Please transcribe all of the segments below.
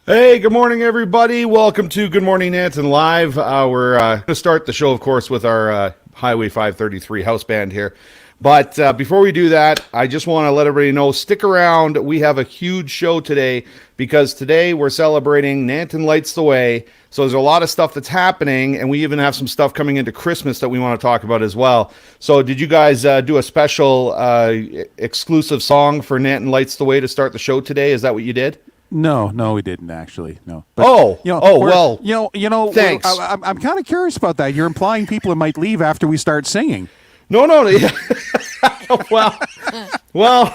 Hey, good morning, everybody. Welcome to Good Morning Nanton Live. We're going to start the show, of course, with our Highway 533 house band here. But before we do that, I just want to let everybody know, stick around. We have a huge show today because today we're celebrating Nanton Lights the Way. So there's a lot of stuff that's happening, and we even have some stuff coming into Christmas that we want to talk about as well. So did you guys do a special exclusive song for Nanton Lights the Way to start the show today? Is that what you did? No, we didn't actually. No. But, Well. Thanks. I'm kind of curious about that. You're implying people might leave after we start singing. No. well,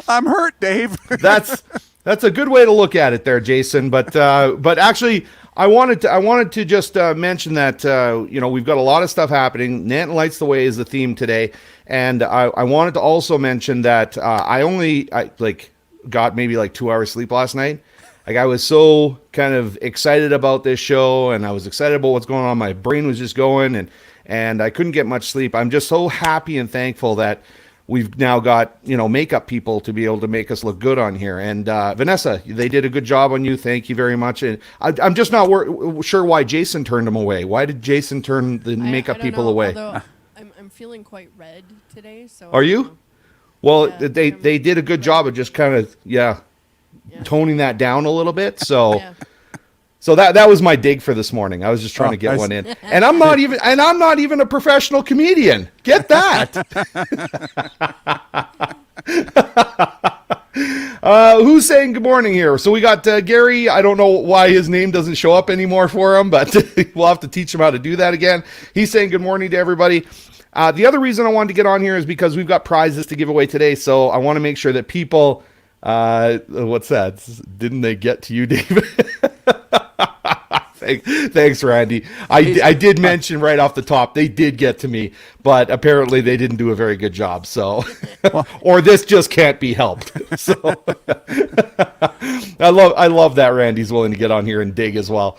I'm hurt, Dave. that's a good way to look at it, there, Jason. But actually, I wanted to just mention that we've got a lot of stuff happening. Nanton Lights the Way is the theme today, and I wanted to also mention that I got maybe like 2 hours sleep last night. Like, I was so kind of excited about this show, and I was excited about what's going on. My brain was just going, and I couldn't get much sleep. I'm just so happy and thankful that we've now got, makeup people to be able to make us look good on here. And Vanessa, they did a good job on you. Thank you very much. And I'm just not sure why Jason turned them away. Why did Jason turn the makeup people away? I'm feeling quite red today. So are you? Well, they did a good job of just kind of toning that down a little bit. So so that was my dig for this morning. I was just trying to get one in, and I'm not even a professional comedian. Get that? Who's saying good morning here? So we got Gary. I don't know why his name doesn't show up anymore for him, but we'll have to teach him how to do that again. He's saying good morning to everybody. The other reason I wanted to get on here is because we've got prizes to give away today, so I want to make sure that people... what's that? Didn't they get to you, David? Thanks, Randy. I did mention right off the top, they did get to me, but apparently they didn't do a very good job, so... or this just can't be helped. So I love that Randy's willing to get on here and dig as well.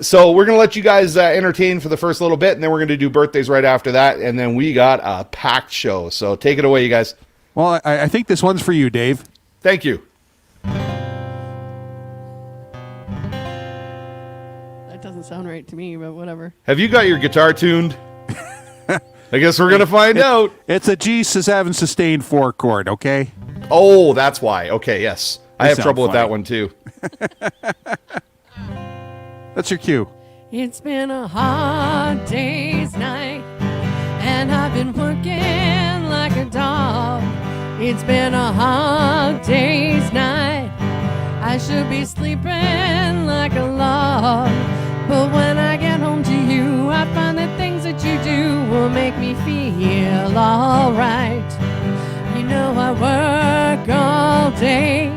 So we're going to let you guys entertain for the first little bit, and then we're going to do birthdays right after that, and then we got a packed show. So take it away, you guys. Well, I think this one's for you, Dave. Thank you. That doesn't sound right to me, but whatever. Have you got your guitar tuned? I guess we're going to find out. It's a G7 sustained 4 chord, okay? Oh, that's why. Okay, yes. I have trouble with that one, too. That's your cue. It's been a hard day's night, and I've been working like a dog. It's been a hard day's night. I should be sleeping like a log. But when I get home to you, I find the things that you do will make me feel alright. You know I work all day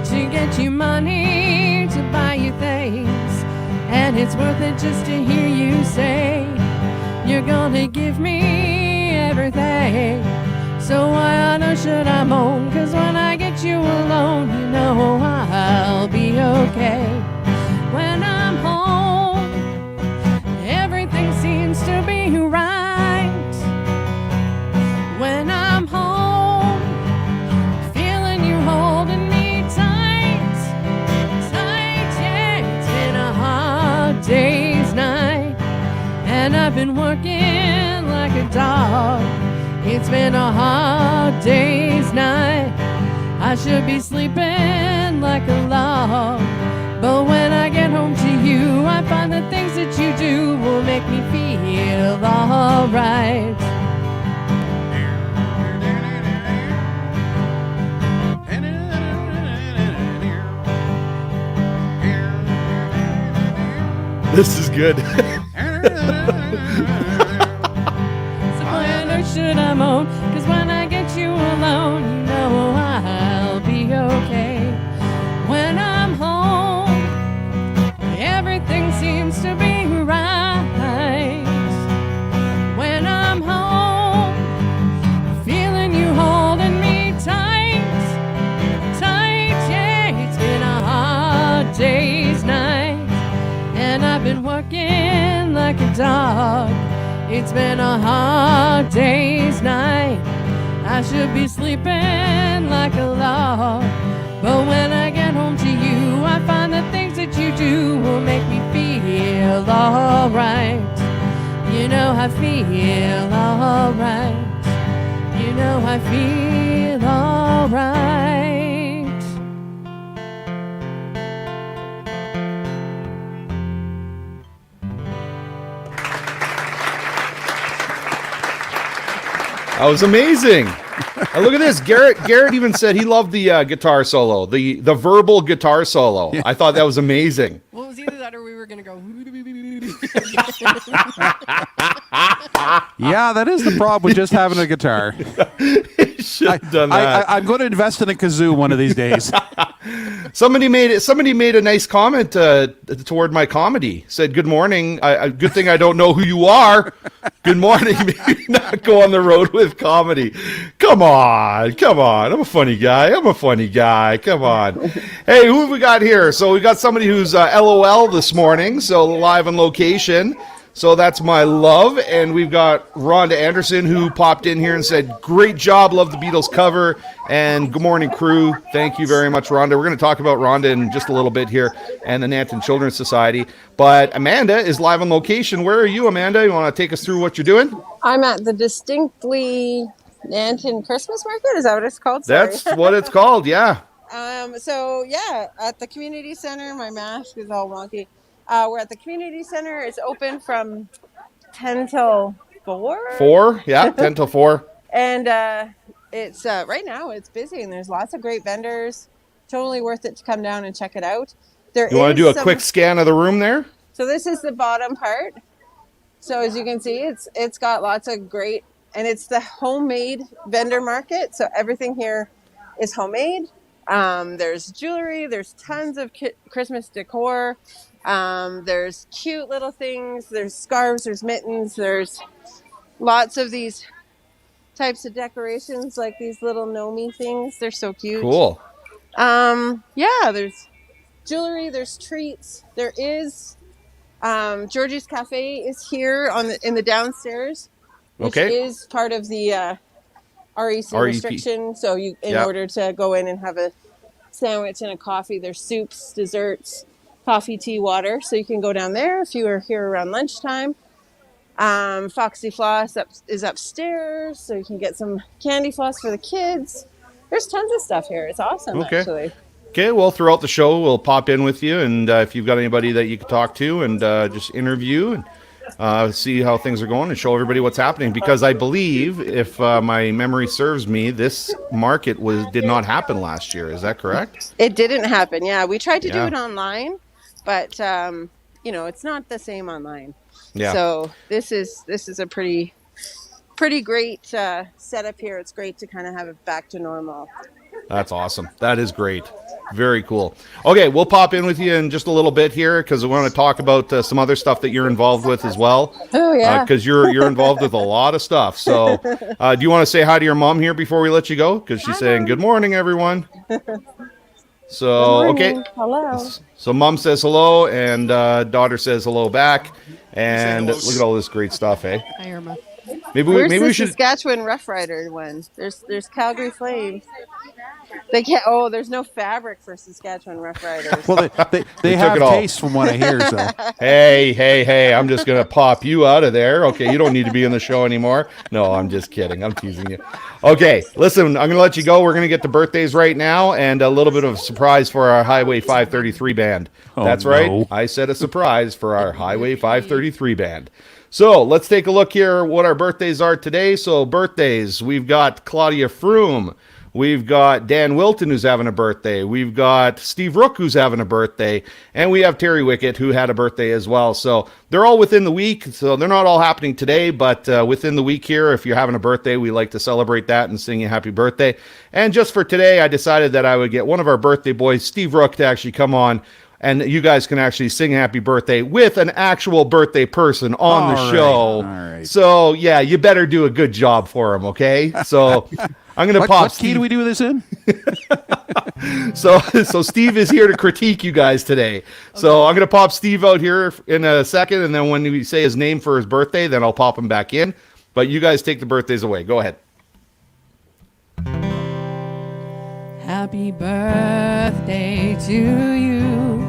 to get you money, to buy you things, and it's worth it just to hear you say you're gonna give me everything. So why on earth should I moan? 'Cause when I get you alone, you know I'll be okay. When I'm home, everything seems to be right. When I'm home, feeling you holding me tight, tight, yeah. It's been a hard day's night, and I've been working like a dog. It's been a hard day's night. I should be sleeping like a log. But when I get home to you, I find the things that you do will make me feel alright. This is good. Should I moan? 'Cause when I get you alone, you know I'll be okay. When I'm home, everything seems to be right. When I'm home, feeling you holding me tight, tight, yeah. It's been a hard day's night, and I've been working like a dog. It's been a hard day's night. I should be sleeping like a log. But when I get home to you, I I find the things that you do will make me feel alright. You know I feel alright. You know I feel alright. That was amazing. Look at this. Garrett even said he loved the guitar solo, the verbal guitar solo. I thought that was amazing. Well, it was either that or we were going to go. Yeah, that is the problem with just having a guitar. Should have done that. I'm going to invest in a kazoo one of these days. Somebody made a nice comment toward my comedy. Said, "Good morning. Good thing I don't know who you are. Good morning." Maybe not go on the road with comedy. Come on. I'm a funny guy. Come on. Hey, who have we got here? So we got somebody who's LOL this morning. So live on location. So that's my love. And we've got Rhonda Anderson, who popped in here and said, "Great job. Love the Beatles cover." And good morning, crew. Thank you very much, Rhonda. We're going to talk about Rhonda in just a little bit here and the Nanton Children's Society. But Amanda is live on location. Where are you, Amanda? You want to take us through what you're doing? I'm at the Distinctly Nanton Christmas Market. Is that what it's called? Sorry. That's what it's called, yeah. So yeah, at the community center. My mask is all wonky. We're at the community center. It's open from 10 till 4. 4? Yeah, 10 till 4. And it's right now it's busy and there's lots of great vendors. Totally worth it to come down and check it out. You want to do a quick scan of the room there? So this is the bottom part. So as you can see, it's got lots of great, and it's the homemade vendor market. So everything here is homemade. There's jewelry. There's tons of Christmas decor. There's cute little things. There's scarves. There's mittens. There's lots of these types of decorations, like these little Nomi things. They're so cute. Cool. Yeah, there's jewelry. There's treats. There is Georgie's Cafe is here in the downstairs, which is part of the REC restriction. So in order to go in and have a sandwich and a coffee, there's soups, desserts, coffee, tea, water. So you can go down there if you are here around lunchtime. Foxy Floss is upstairs, so you can get some candy floss for the kids. There's tons of stuff here. It's awesome, actually. Okay, well, throughout the show, we'll pop in with you, and if you've got anybody that you can talk to and just interview and see how things are going and show everybody what's happening. Because I believe, if my memory serves me, this market did not happen last year. Is that correct? It didn't happen, yeah. We tried to do it online, but, it's not the same online. Yeah. So this is a pretty great setup here. It's great to kind of have it back to normal. That's awesome. That is great. Very cool. Okay, we'll pop in with you in just a little bit here because we want to talk about some other stuff that you're involved with as well. Oh, yeah. Because you're involved with a lot of stuff. So do you want to say hi to your mom here before we let you go? Because she's saying, "Good morning, everyone." So, good morning. Okay. Hello. So mom says hello, and daughter says hello back. And look at all this great stuff, eh? Hi, Irma. Maybe we should. Saskatchewan Rough Rider one. There's Calgary Flames. They can't. Oh, there's no fabric for Saskatchewan Rough Riders. Well, they have taste from what I hear. So hey! I'm just gonna pop you out of there. Okay, you don't need to be in the show anymore. No, I'm just kidding. I'm teasing you. Okay, listen, I'm gonna let you go. We're gonna get to birthdays right now, and a little bit of a surprise for our Highway 533 band. That's right. No. I said a surprise for our Highway 533 band. So let's take a look here what our birthdays are today. So birthdays, we've got Claudia Froome. We've got Dan Wilton, who's having a birthday. We've got Steve Rook, who's having a birthday. And we have Terry Wickett, who had a birthday as well. So they're all within the week. So they're not all happening today, but within the week here, if you're having a birthday, we like to celebrate that and sing you happy birthday. And just for today, I decided that I would get one of our birthday boys, Steve Rook, to actually come on. And you guys can actually sing happy birthday with an actual birthday person on the show. All right. So, yeah, you better do a good job for him, okay? So I'm going to pop What key do we do this in? So Steve is here to critique you guys today. So I'm going to pop Steve out here in a second, and then when we say his name for his birthday, then I'll pop him back in. But you guys take the birthdays away. Go ahead. Happy birthday to you.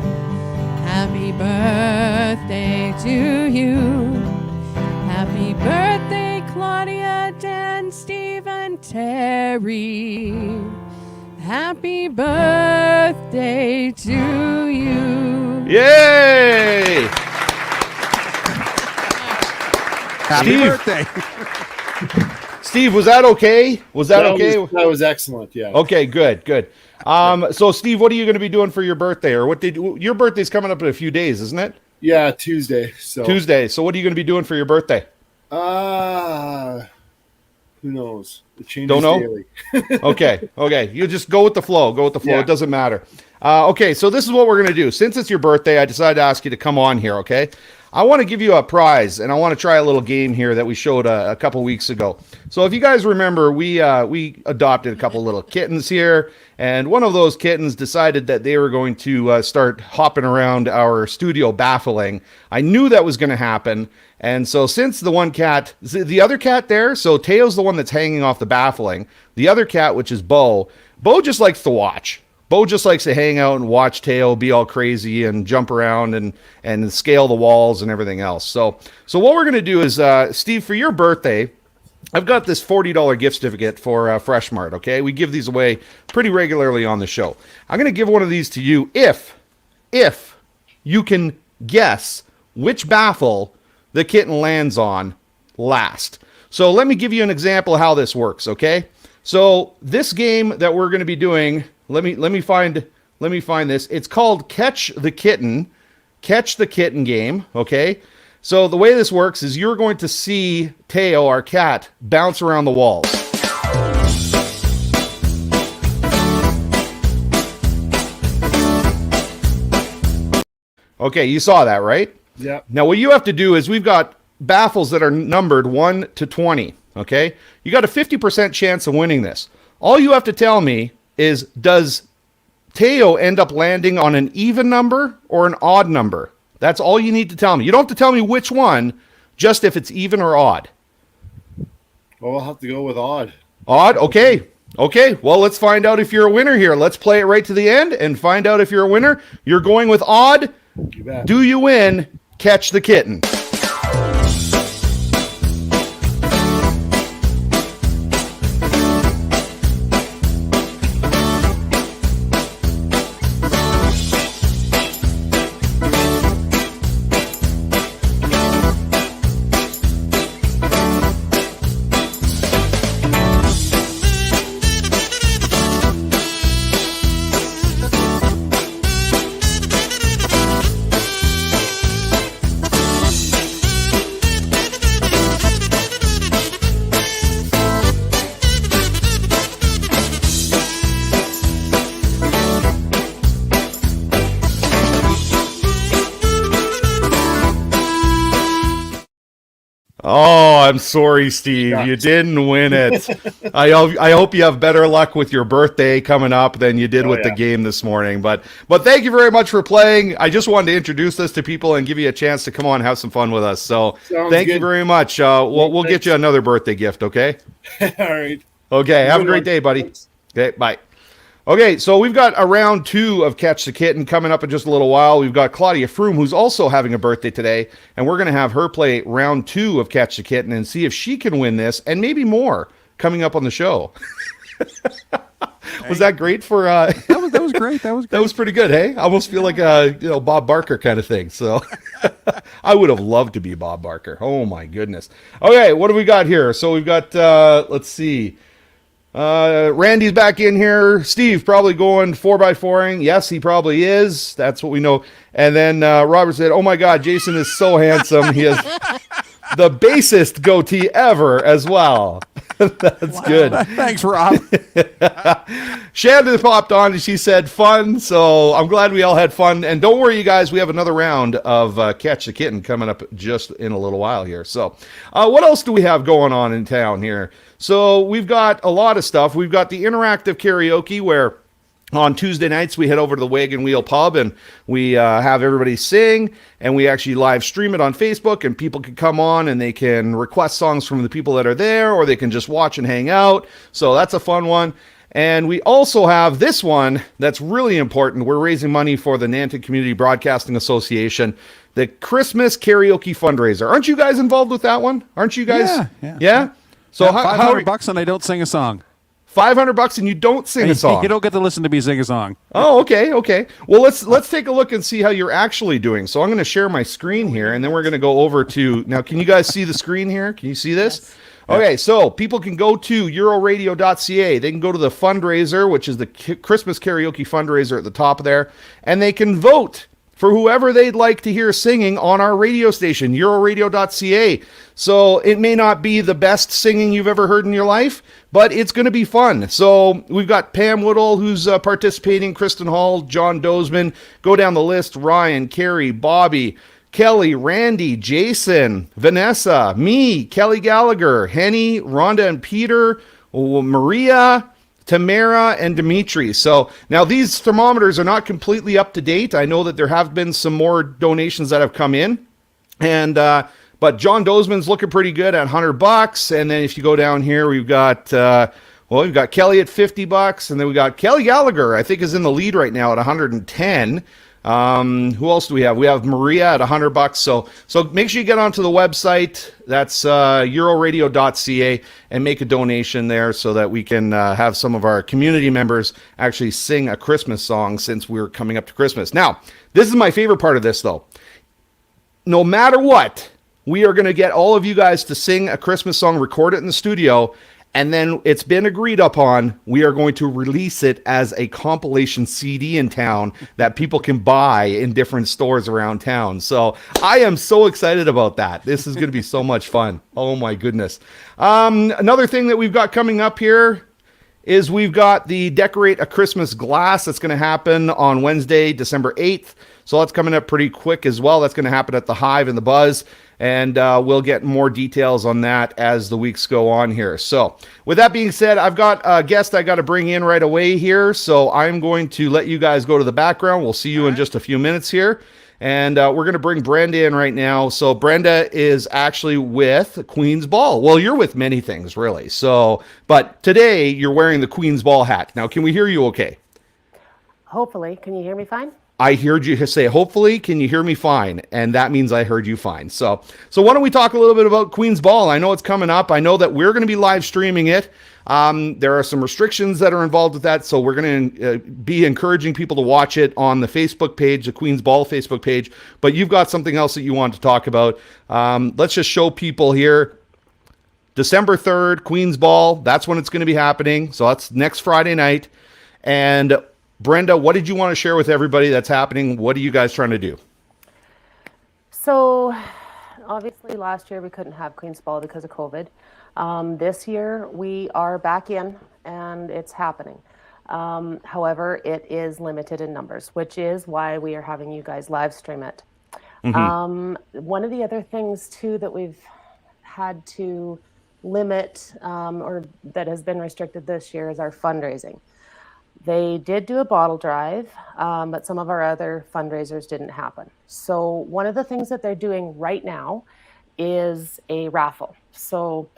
Happy birthday to you. Happy birthday, Claudia, Dan, Steve, and Terry. Happy birthday to you. Yay! Happy Steve. birthday. Steve, was that okay? Was that okay? That was excellent. Yeah. Okay, good. So Steve, what are you going to be doing for your birthday, or your birthday's coming up in a few days, isn't it? Yeah, Tuesday. Tuesday. So what are you going to be doing for your birthday? Who knows? It changes Don't know? daily. Okay. You just go with the flow. Yeah. It doesn't matter. Okay, so this is what we're going to do. Since it's your birthday, I decided to ask you to come on here, okay? I want to give you a prize, and I want to try a little game here that we showed a couple weeks ago. So if you guys remember, we adopted a couple little kittens here, and one of those kittens decided that they were going to start hopping around our studio baffling. I knew that was going to happen, and so since the other cat there, so Teo's the one that's hanging off the baffling. The other cat, which is Bo just likes to watch. Bo just likes to hang out and watch Teo be all crazy and jump around and scale the walls and everything else. So what we're going to do is, Steve, for your birthday, I've got this $40 gift certificate for Fresh Mart, okay? We give these away pretty regularly on the show. I'm going to give one of these to you if you can guess which baffle the kitten lands on last. So let me give you an example of how this works, okay? So this game that we're going to be doing, let me find this. It's called Catch the Kitten game, okay? So the way this works is you're going to see Teo, our cat, bounce around the walls. Okay, you saw that, right? Yeah. Now what you have to do is we've got baffles that are numbered 1 to 20, okay? You got a 50% chance of winning this. All you have to tell me is, does Teo end up landing on an even number or an odd number? That's all you need to tell me. You don't have to tell me which one, just if it's even or odd. Well, we'll have to go with odd. Odd? Okay. Well, let's find out if you're a winner here. Let's play it right to the end and find out if you're a winner. You're going with odd. You bet. Do you win? Catch the Kitten. Oh, I'm sorry, Steve. You didn't win it. I hope you have better luck with your birthday coming up than you did with the game this morning. But thank you very much for playing. I just wanted to introduce this to people and give you a chance to come on and have some fun with us. So thank you very much. We'll get you another birthday gift, okay? All right. Okay, have a great day, buddy. Thanks. Okay, bye. Okay, so we've got a round 2 of Catch the Kitten coming up in just a little while. We've got Claudia Froome, who's also having a birthday today, and we're going to have her play round 2 of Catch the Kitten and see if she can win this and maybe more coming up on the show. Was that great for That was great. That was great. That was pretty good, hey? I almost feel like a Bob Barker kind of thing. So I would have loved to be Bob Barker. Oh my goodness. Okay, what do we got here? So we've got let's see. Randy's back in here. Steve probably going 4x4ing. Yes, he probably is. That's what we know. And then Robert said, "Oh my God, Jason is so handsome. He has the basest goatee ever as well." That's good. Thanks, Rob. Shannon popped on and she said fun. So I'm glad we all had fun. And don't worry, you guys, we have another round of Catch the Kitten coming up just in a little while here. So what else do we have going on in town here? So we've got a lot of stuff. We've got the interactive karaoke where on Tuesday nights, we head over to the Wagon Wheel Pub and we have everybody sing, and we actually live stream it on Facebook, and people can come on and they can request songs from the people that are there, or they can just watch and hang out. So that's a fun one. And we also have this one that's really important. We're raising money for the Nanton Community Broadcasting Association, the Christmas karaoke fundraiser. Aren't you guys involved with that one? Aren't you guys? Yeah. So Yeah, how $500 and I don't sing a song. $500 and you don't sing a song? You don't get to listen to me sing a song. Oh, okay. Well, let's take a look and see how you're actually doing. So I'm going to share my screen here, and then we're going to go over to now. Can you guys see the screen here? Can you see this? Yes. Okay, so people can go to euroradio.ca. They can go to the fundraiser, which is the Christmas karaoke fundraiser at the top there, and they can vote for whoever they'd like to hear singing on our radio station, euroradio.ca. So it may not be the best singing you've ever heard in your life, but it's going to be fun. So we've got Pam Woodall, who's participating, Kristen Hall, John Dozeman. Go down the list: Ryan, Carrie, Bobby, Kelly, Randy, Jason, Vanessa, me, Kelly Gallagher, Henny, Rhonda and Peter, Maria, Tamara, and Dimitri. So now these thermometers are not completely up to date. I know that there have been some more donations that have come in, and but John Dozeman's looking pretty good at $100. And then if you go down here, we've got we've got Kelly at $50, and then we got Kelly Gallagher, I think, is in the lead right now at 110. Who else do we have? We have Maria at $100. So make sure you get onto the website. That's euroradio.ca, and make a donation there so that we can have some of our community members actually sing a Christmas song, since we're coming up to Christmas. Now, this is my favorite part of this, though. No matter what, we are going to get all of you guys to sing a Christmas song, record it in the studio, and then it's been agreed upon, we are going to release it as a compilation CD in town that people can buy in different stores around town. So I am so excited about that. This is going to be so much fun. Oh my goodness. Another thing that we've got coming up here is we've got the Decorate a Christmas Glass that's going to happen on Wednesday, December 8th. So that's coming up pretty quick as well. That's going to happen at the Hive and the Buzz. And we'll get more details on that as the weeks go on here. So with that being said, I've got a guest I got to bring in right away here. So I'm going to let you guys go to the background. We'll see you in just a few minutes here. And we're going to bring Brenda in right now. So Brenda is actually with Queen's Ball. Well, you're with many things, really. So, but today you're wearing the Queen's Ball hat. Now, can we hear you okay? Hopefully. Can you hear me fine? I heard you say, hopefully, can you hear me fine? And that means I heard you fine. So why don't we talk a little bit about Queen's Ball? I know it's coming up. I know that we're going to be live streaming it. There are some restrictions that are involved with that. So we're going to be encouraging people to watch it on the Facebook page, the Queen's Ball Facebook page. But you've got something else that you want to talk about. Let's just show people here. December 3rd, Queen's Ball. That's when it's going to be happening. So that's next Friday night. And Brenda, what did you want to share with everybody that's happening? What are you guys trying to do? So, obviously, last year we couldn't have Queen's Ball because of COVID. This year we are back in, and it's happening. However, it is limited in numbers, which is why we are having you guys live stream it. Mm-hmm. One of the other things, too, that we've had to limit or that has been restricted this year is our fundraising. They did do a bottle drive, but some of our other fundraisers didn't happen. So one of the things that they're doing right now is a raffle. So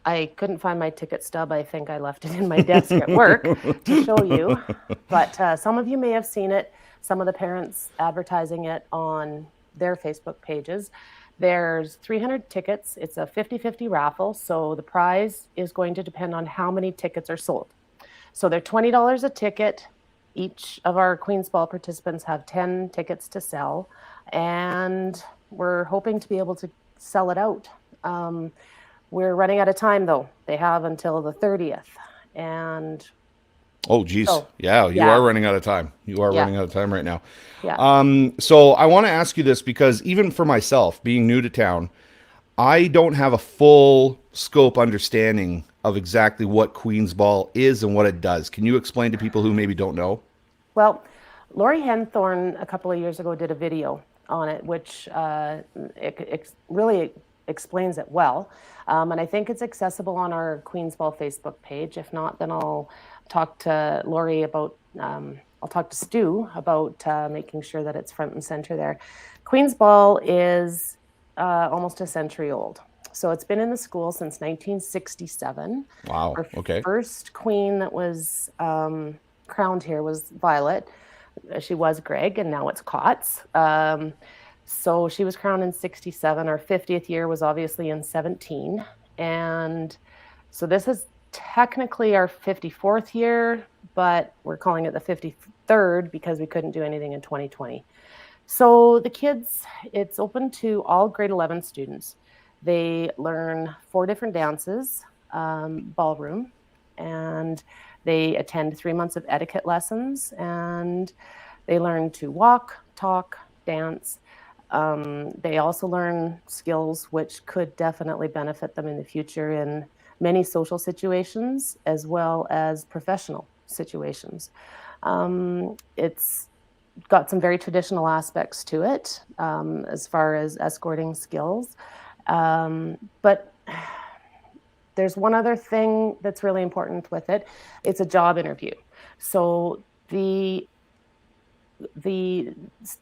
I couldn't find my ticket stub. I think I left it in my desk at work to show you. But some of you may have seen it. Some of the parents advertising it on their Facebook pages. There's 300 tickets. It's a 50-50 raffle. So the prize is going to depend on how many tickets are sold. So they're $20 a ticket. Each of our Queen's Ball participants have 10 tickets to sell, and we're hoping to be able to sell it out. We're running out of time, though. They have until the 30th, and oh, geez. You are running out of time. You are running out of time right now. Yeah. So I want to ask you this, because even for myself, being new to town, I don't have a full scope understanding of exactly what Queen's Ball is and what it does. Can you explain to people who maybe don't know? Well, Lori Henthorne a couple of years ago did a video on it, which really explains it well. And I think it's accessible on our Queen's Ball Facebook page. If not, then I'll talk to Lori about, I'll talk to Stu about making sure that it's front and center there. Queen's Ball is almost a century old. So it's been in the school since 1967. Wow. Our Okay. first queen that was crowned here was Violet. She was Greg, and now it's Cots. So she was crowned in 67. Our 50th year was obviously in 17. And so this is technically our 54th year, but we're calling it the 53rd because we couldn't do anything in 2020. So the kids, it's open to all grade 11 students. They learn 4 different dances, ballroom, and they attend 3 months of etiquette lessons, and they learn to walk, talk, dance. They also learn skills which could definitely benefit them in the future in many social situations as well as professional situations. It's got some very traditional aspects to it as far as escorting skills. But there's one other thing that's really important with it. It's a job interview. So the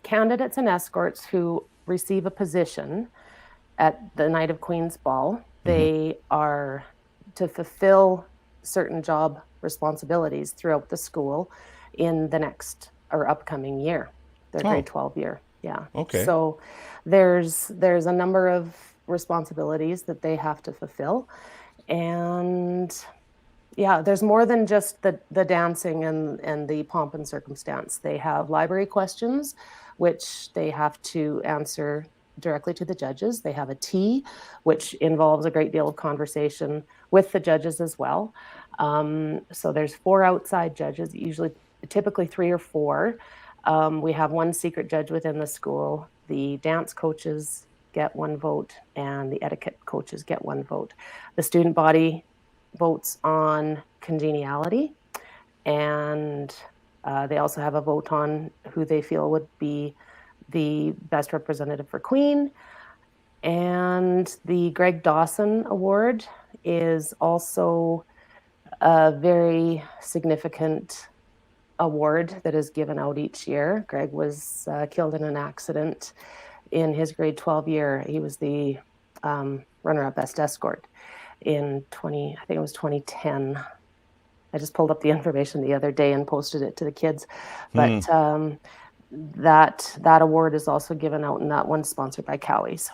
candidates and escorts who receive a position at the night of Queen's Ball, they are to fulfill certain job responsibilities throughout the school in the next or upcoming year, their grade 12 year. Yeah. Okay. So there's a number of responsibilities that they have to fulfill. And yeah, there's more than just the dancing and the pomp and circumstance. They have library questions, which they have to answer directly to the judges. They have a tea, which involves a great deal of conversation with the judges as well. So there's 4 outside judges, typically 3 or 4. We have 1 secret judge within the school. The dance coaches get 1 vote, and the etiquette coaches get 1 vote. The student body votes on congeniality, and they also have a vote on who they feel would be the best representative for Queen. And the Greg Dawson Award is also a very significant award that is given out each year. Greg was killed in an accident in his grade 12 year. He was the runner-up best escort in 2010. I just pulled up the information the other day and posted it to the kids. But that award is also given out, and that one's sponsored by Cowie's.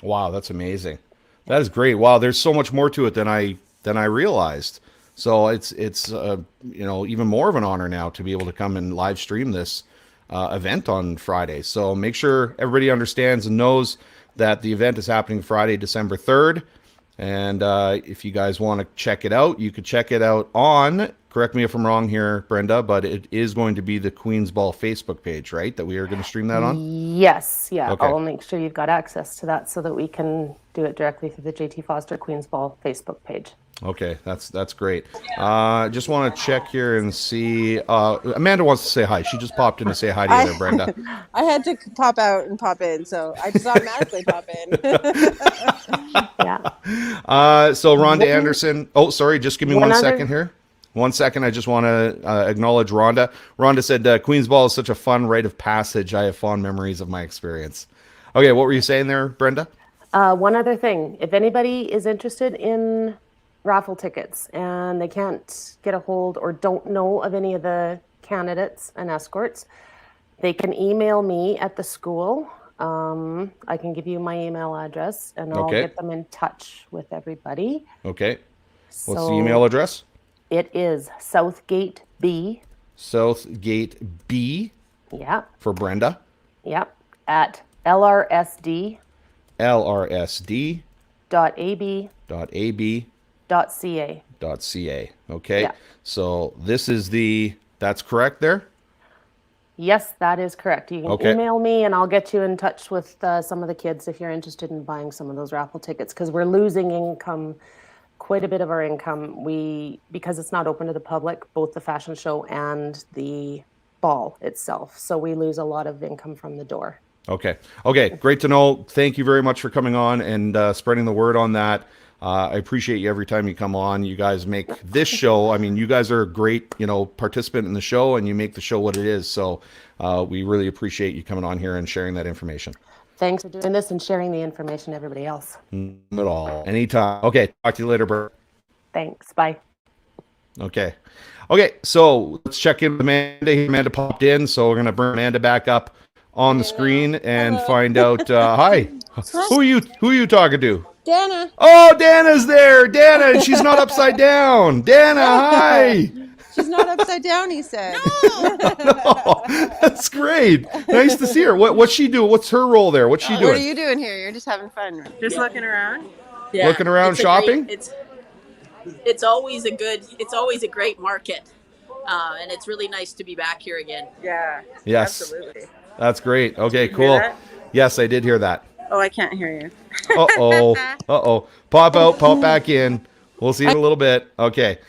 Wow, that's amazing. That is great. Wow, there's so much more to it than I realized. So it's even more of an honor now to be able to come and live stream this event on Friday. So make sure everybody understands and knows that the event is happening Friday, December 3rd. And if you guys want to check it out, you could check it out on, correct me if I'm wrong here, Brenda, but it is going to be the Queen's Ball Facebook page, right? That we are going to stream that on? Yes. Yeah. Okay. I'll make sure you've got access to that so that we can do it directly through the JT Foster Queen's Ball Facebook page. Okay, that's great. Just want to check here and see. Amanda wants to say hi. She just popped in to say hi to you there, Brenda. I had to pop out and pop in, so I just automatically pop in. Yeah. So Rhonda Anderson. Oh, sorry. Just give me one second here. 1 second. I just want to acknowledge Rhonda. Rhonda said, Queen's Ball is such a fun rite of passage. I have fond memories of my experience. Okay, what were you saying there, Brenda? One other thing. If anybody is interested in raffle tickets and they can't get a hold or don't know of any of the candidates and escorts, they can email me at the school. I can give you my email address and I'll get them in touch with everybody. Okay. What's the email address? It is Southgate B. Southgate B. Yeah. For Brenda. Yep. At lrsd. lrsd. .ab. .ca. Okay. Yeah. So this is that's correct there? Yes, that is correct. You can email me and I'll get you in touch with some of the kids if you're interested in buying some of those raffle tickets, because we're losing income, quite a bit of our income. Because it's not open to the public, both the fashion show and the ball itself. So we lose a lot of income from the door. Okay. Great to know. Thank you very much for coming on and spreading the word on that. I appreciate you every time you come on. You guys make this show. I mean, you guys are a great, participant in the show, and you make the show what it is. So we really appreciate you coming on here and sharing that information. Thanks for doing this and sharing the information to everybody else. Not at all. Anytime. Okay. Talk to you later, Bert. Thanks. Bye. Okay. Okay. So let's check in with Amanda. Amanda popped in, so we're gonna bring Amanda back up on the screen and find out. Hi. Who are you talking to? Dana. Oh, Dana's there. Dana, she's not upside down. Dana, hi. She's not upside down, he said. No, that's great. Nice to see her. What's she do? What's her role there? What's she doing? What are you doing here? You're just having fun. Just looking around? Yeah, Looking around shopping? It's always a great market. And it's really nice to be back here again. Yeah. Yes. Absolutely. That's great. Okay, Did you hear cool. that? Yes, I did hear that. Oh, I can't hear you. Uh-oh. Pop out, pop back in. We'll see you in a little bit. Okay,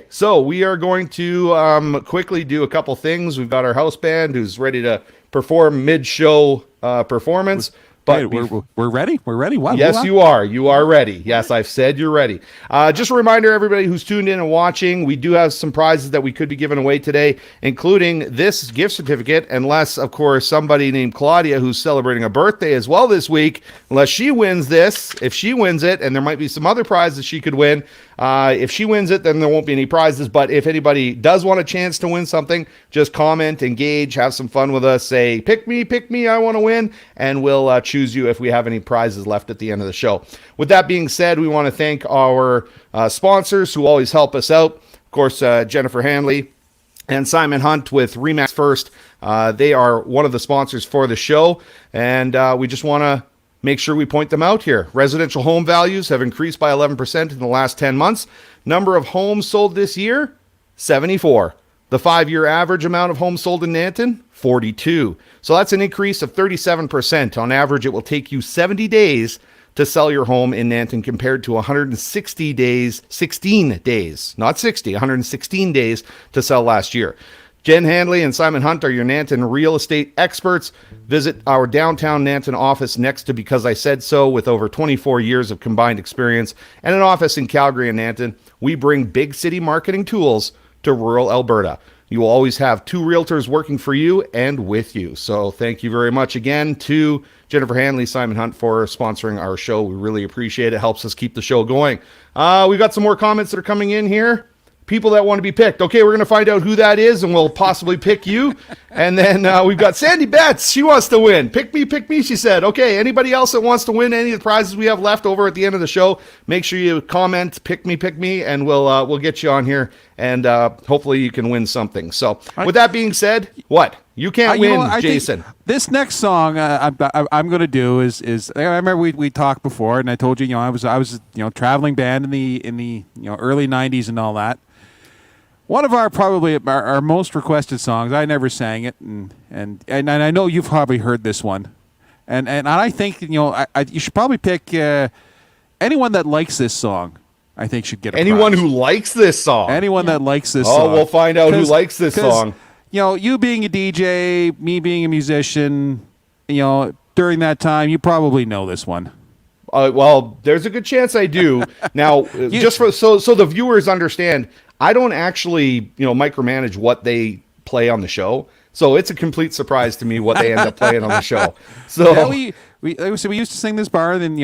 so we are going to quickly do a couple things. We've got our house band who's ready to perform mid-show performance. But we're ready. We're ready. What? Yes, you are. You are ready. Yes, I've said you're ready. Just a reminder, everybody who's tuned in and watching, we do have some prizes that we could be giving away today, including this gift certificate, unless, of course, somebody named Claudia, who's celebrating a birthday as well this week, unless she wins this. If she wins it, and there might be some other prizes she could win, if she wins it, then there won't be any prizes. But if anybody does want a chance to win something, just comment, engage, have some fun with us. Say, pick me, I want to win. And we'll choose you if we have any prizes left at the end of the show. With that being said, we want to thank our sponsors who always help us out. Of course, Jennifer Hanley and Simon Hunt with Remax First. They are one of the sponsors for the show. And we just want to make sure we point them out here. Residential home values have increased by 11% in the last 10 months. Number of homes sold this year, 74. The 5-year average amount of homes sold in Nanton, 42. So that's an increase of 37%. On average, it will take you 70 days to sell your home in Nanton compared to 116 days, not 60, 116 days to sell last year. Jen Handley and Simon Hunt are your Nanton real estate experts. Visit our downtown Nanton office next to Because I Said So with over 24 years of combined experience and an office in Calgary and Nanton. We bring big city marketing tools to rural Alberta. You will always have 2 realtors working for you and with you. So thank you very much again to Jennifer Hanley, Simon Hunt for sponsoring our show. We really appreciate it. It helps us keep the show going. We've got some more comments that are coming in here. People that want to be picked. Okay, we're going to find out who that is, and we'll possibly pick you. And then we've got Sandy Betts. She wants to win. Pick me, she said. Okay, anybody else that wants to win any of the prizes we have left over at the end of the show, make sure you comment, pick me, and we'll get you on here, and hopefully you can win something. So with that being said, what? You can't win, Jason. This next song I'm going to do is I remember we talked before, and I told you, I was traveling band in the early 90s and all that. One of our most requested songs. I never sang it, and I know you've probably heard this one, and I think you should probably pick anyone that likes this song. I think should get a anyone prize. Who likes this song. Anyone that likes this song. Oh, we'll find out who likes this song. You being a DJ, me being a musician, during that time, you probably know this one. Well, there's a good chance I do. Now, just so the viewers understand, I don't actually, micromanage what they play on the show. So it's a complete surprise to me what they end up playing on the show. So we used to sing this bar, then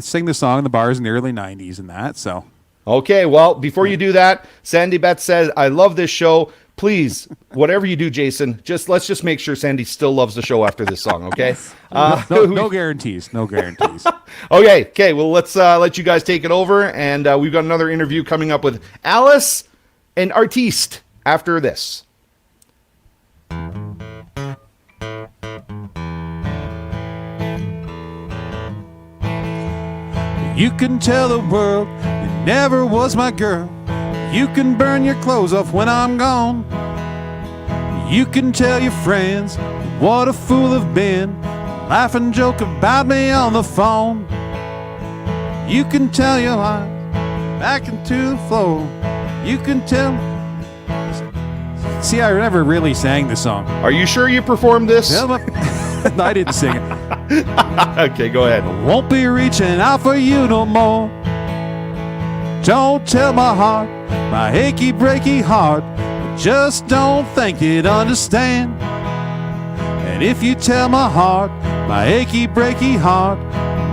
sing the song in the bars in the early 90s and that. So okay, well, before you do that, Sandy Betts says, "I love this show. Please, whatever you do, Jason, let's just make sure Sandy still loves the show after this song, okay?" No guarantees. No guarantees. Okay. Well, let's let you guys take it over, and we've got another interview coming up with Alice and Artiste after this. You can tell the world you never was my girl. You can burn your clothes off when I'm gone. You can tell your friends what a fool I've been. Laugh and joke about me on the phone. You can tell your eyes back into the floor. You can tell. See, I never really sang the song. Are you sure you performed this? No, I didn't sing it. Okay, go ahead. Won't be reaching out for you no more. Don't tell my heart, my achy breaky heart, just don't think you'd understand. And if you tell my heart my achy breaky heart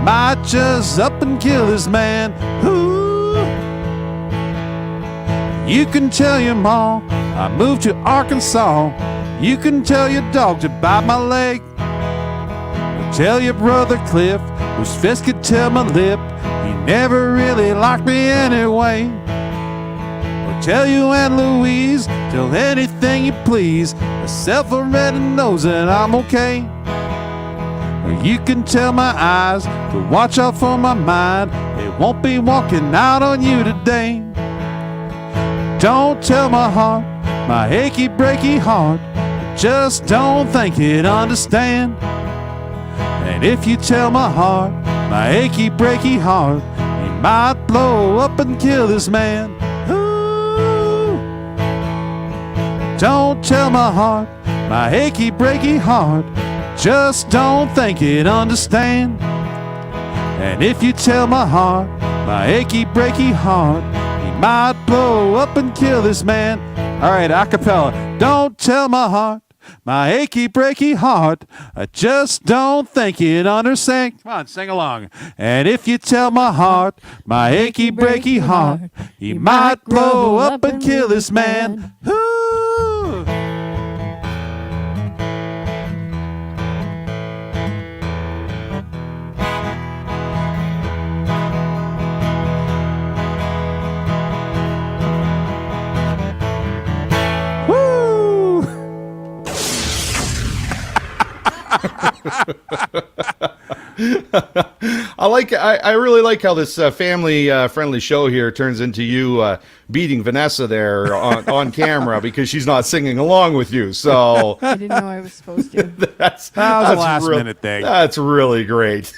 might just up and kill this man. Ooh. You can tell your mom I moved to Arkansas. You can tell your dog to bite my leg. Tell your brother Cliff, whose fist could tell my lip, he never really liked me anyway. Or tell you Aunt Louise, tell anything you please, myself already knows that I'm okay. Or you can tell my eyes to watch out for my mind, it won't be walking out on you today. Don't tell my heart, my achy breaky heart, just don't think it understand. And if you tell my heart, my achy breaky heart, you might blow up and kill this man. Ooh. Don't tell my heart, my achy breaky heart, just don't think it understand. And if you tell my heart, my achy breaky heart, you might blow up and kill this man. All right, a cappella. Don't tell my heart, my achy breaky heart, I just don't think it understand. Come on, sing along. And if you tell my heart, my achy breaky heart, he might blow up and kill this man. Ooh. I really like how this family friendly show here turns into you beating Vanessa there on camera because she's not singing along with you. So I didn't know I was supposed to. That was a last minute thing. That's really great.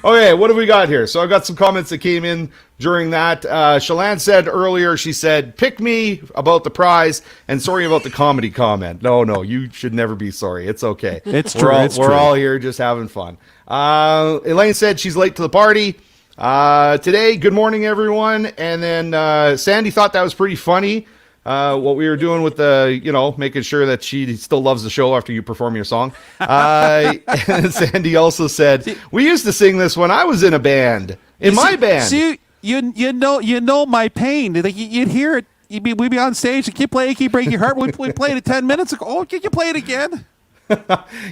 Okay, what have we got here? So I've got some comments that came in during that. Shalane said earlier, she said, pick me about the prize and sorry about the comedy comment. No, you should never be sorry. It's okay. It's true. We're all here just having fun. Elaine said she's late to the party. Today, good morning, everyone. And then Sandy thought that was pretty funny. What we were doing with the, making sure that she still loves the show after you perform your song. And Sandy also said, we used to sing this when I was in a band, my band. See, you know my pain. Like you'd hear it. We'd be on stage. And you play "Achy Breaky Heart." We played it 10 minutes ago. Oh, can you play it again?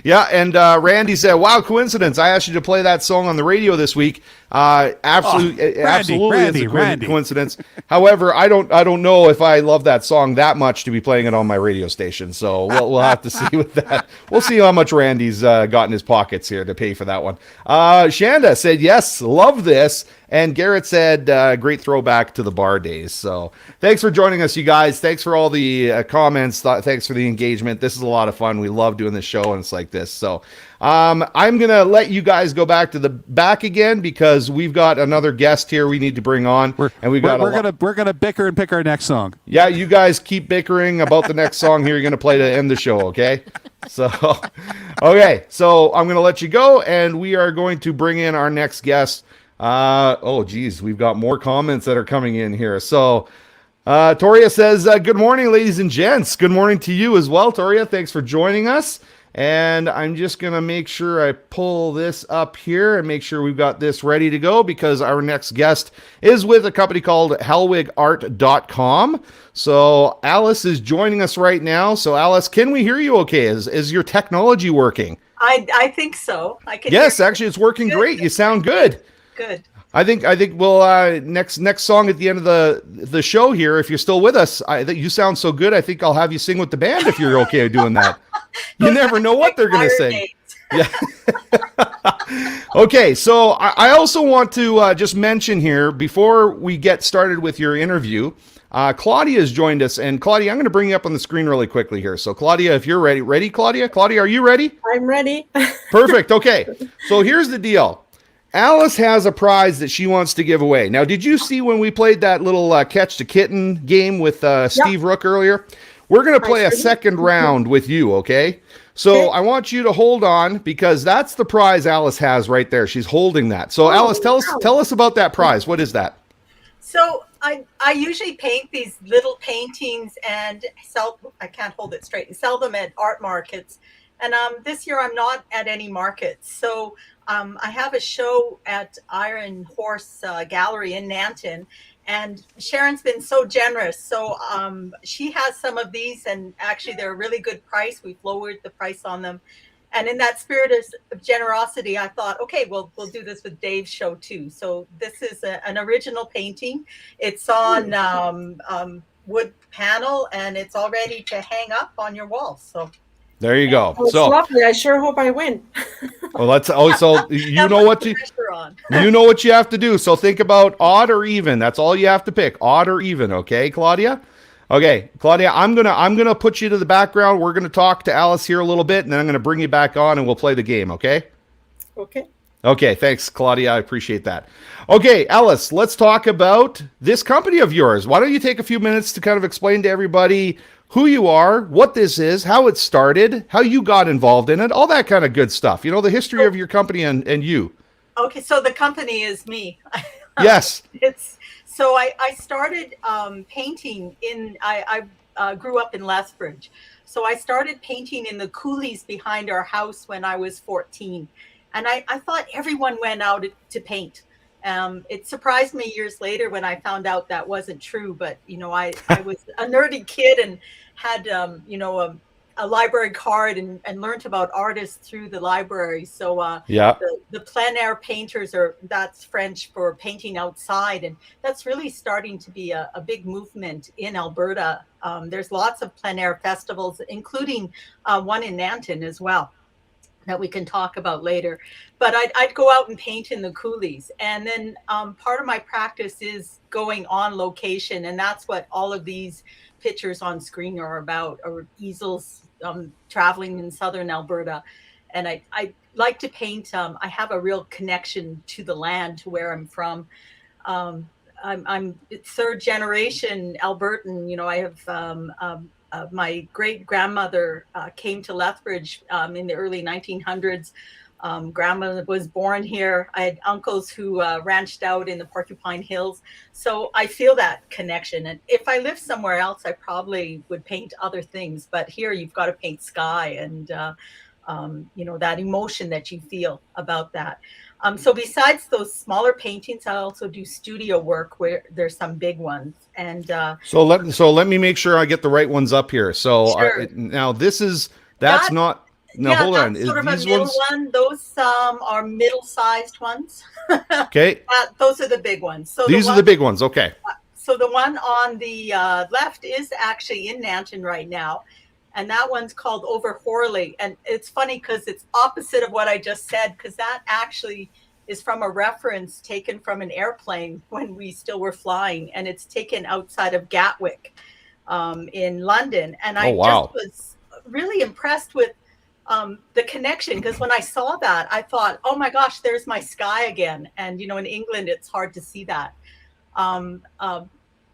Yeah, and Randy said, "Wow, coincidence! I asked you to play that song on the radio this week. Absolutely, it's a coincidence. However, I don't know if I love that song that much to be playing it on my radio station. So we'll have to see with that. We'll see how much Randy's got in his pockets here to pay for that one." Shanda said, "Yes, love this." And Garrett said, great throwback to the bar days. So thanks for joining us, you guys. Thanks for all the comments. Thanks for the engagement. This is a lot of fun. We love doing this show, and it's like this. So I'm going to let you guys go back to the back again because we've got another guest here we need to bring on. We're gonna bicker and pick our next song. Yeah, you guys keep bickering about the next song here you're going to play to end the show, okay? So, okay. So I'm going to let you go, and we are going to bring in our next guest. We've got more comments that are coming in here. So Toria says, good morning, ladies and gents. Good morning to you as well, Toria. Thanks for joining us. And I'm just going to make sure I pull this up here and make sure we've got this ready to go because our next guest is with a company called HellwigArt.com. So Alice is joining us right now. So Alice, can we hear you okay? Is your technology working? I think so. I can. Yes, actually, it's working great. You sound good. Good. I think we'll next song at the end of the show here. If you're still with us, you sound so good. I think I'll have you sing with the band if you're okay doing that. You never know what they're going to sing. Yeah. Okay, so I also want to just mention here before we get started with your interview. Claudia has joined us, and Claudia, I'm going to bring you up on the screen really quickly here. So Claudia, if you're ready, Claudia, are you ready? I'm ready. Perfect. Okay, so here's the deal. Alice has a prize that she wants to give away. Now, did you see when we played that little Catch the Kitten game with Steve Rook earlier? We're going to play a second round with you, okay? So I want you to hold on because that's the prize Alice has right there. She's holding that. So Alice, tell us about that prize. What is that? So I usually paint these little paintings and sell. I can't hold it straight and sell them at art markets. And this year I'm not at any markets. So I have a show at Iron Horse Gallery in Nanton. And Sharon's been so generous. So she has some of these, and actually they're a really good price. We've lowered the price on them. And in that spirit of generosity, I thought, okay, we'll do this with Dave's show too. So this is an original painting. It's on wood panel, and it's all ready to hang up on your wall. So there you go. Oh, it's So lovely. I sure hope I win. well, that's so you know what you know what you have to do. So think about odd or even. That's all you have to pick, odd or even. Okay, Claudia. Okay, Claudia, I'm gonna put you to the background. We're gonna talk to Alice here a little bit, and then I'm gonna bring you back on, and we'll play the game. Okay. Okay. Okay, thanks, Claudia. I appreciate that. Okay, Alice, let's talk about this company of yours. Why don't you take a few minutes to kind of explain to everybody who you are, what this is, how it started, how you got involved in it, all that kind of good stuff. You know, the history of your company and you. Okay, so the company is me. Yes. So I started painting I grew up in Lethbridge. So I started painting in the coulees behind our house when I was 14. And I thought everyone went out to paint. It surprised me years later when I found out that wasn't true. But, you know, I was a nerdy kid and had, you know, a library card and learned about artists through the library. So yeah, the plein air painters that's French for painting outside. And that's really starting to be a big movement in Alberta. There's lots of plein air festivals, including one in Nanton as well, that we can talk about later. But I'd go out and paint in the coulees. And then part of my practice is going on location. And that's what all of these pictures on screen are about, or easels traveling in southern Alberta. And I like to paint. I have a real connection to the land, to where I'm from. I'm third generation Albertan. You know, I have my great grandmother came to Lethbridge in the early 1900s. Grandma was born here. I had uncles who ranched out in the Porcupine Hills. So I feel that connection. And if I lived somewhere else, I probably would paint other things. But here you've got to paint sky and, you know, that emotion that you feel about that. So besides those smaller paintings, I also do studio work where there's some big ones. And so let me make sure I get the right ones up here. So sure. Now that's not. No, yeah, hold on. Is sort of a middle one. Those are middle-sized ones. Okay. Those are the big ones. So these are the big ones. Okay. So the one on the left is actually in Nanton right now. And that one's called Over Horley. And it's funny because it's opposite of what I just said, because that actually is from a reference taken from an airplane when we still were flying. And it's taken outside of Gatwick in London. And I just was really impressed with the connection, because when I saw that, I thought, oh my gosh, there's my sky again. And, you know, in England, it's hard to see that. But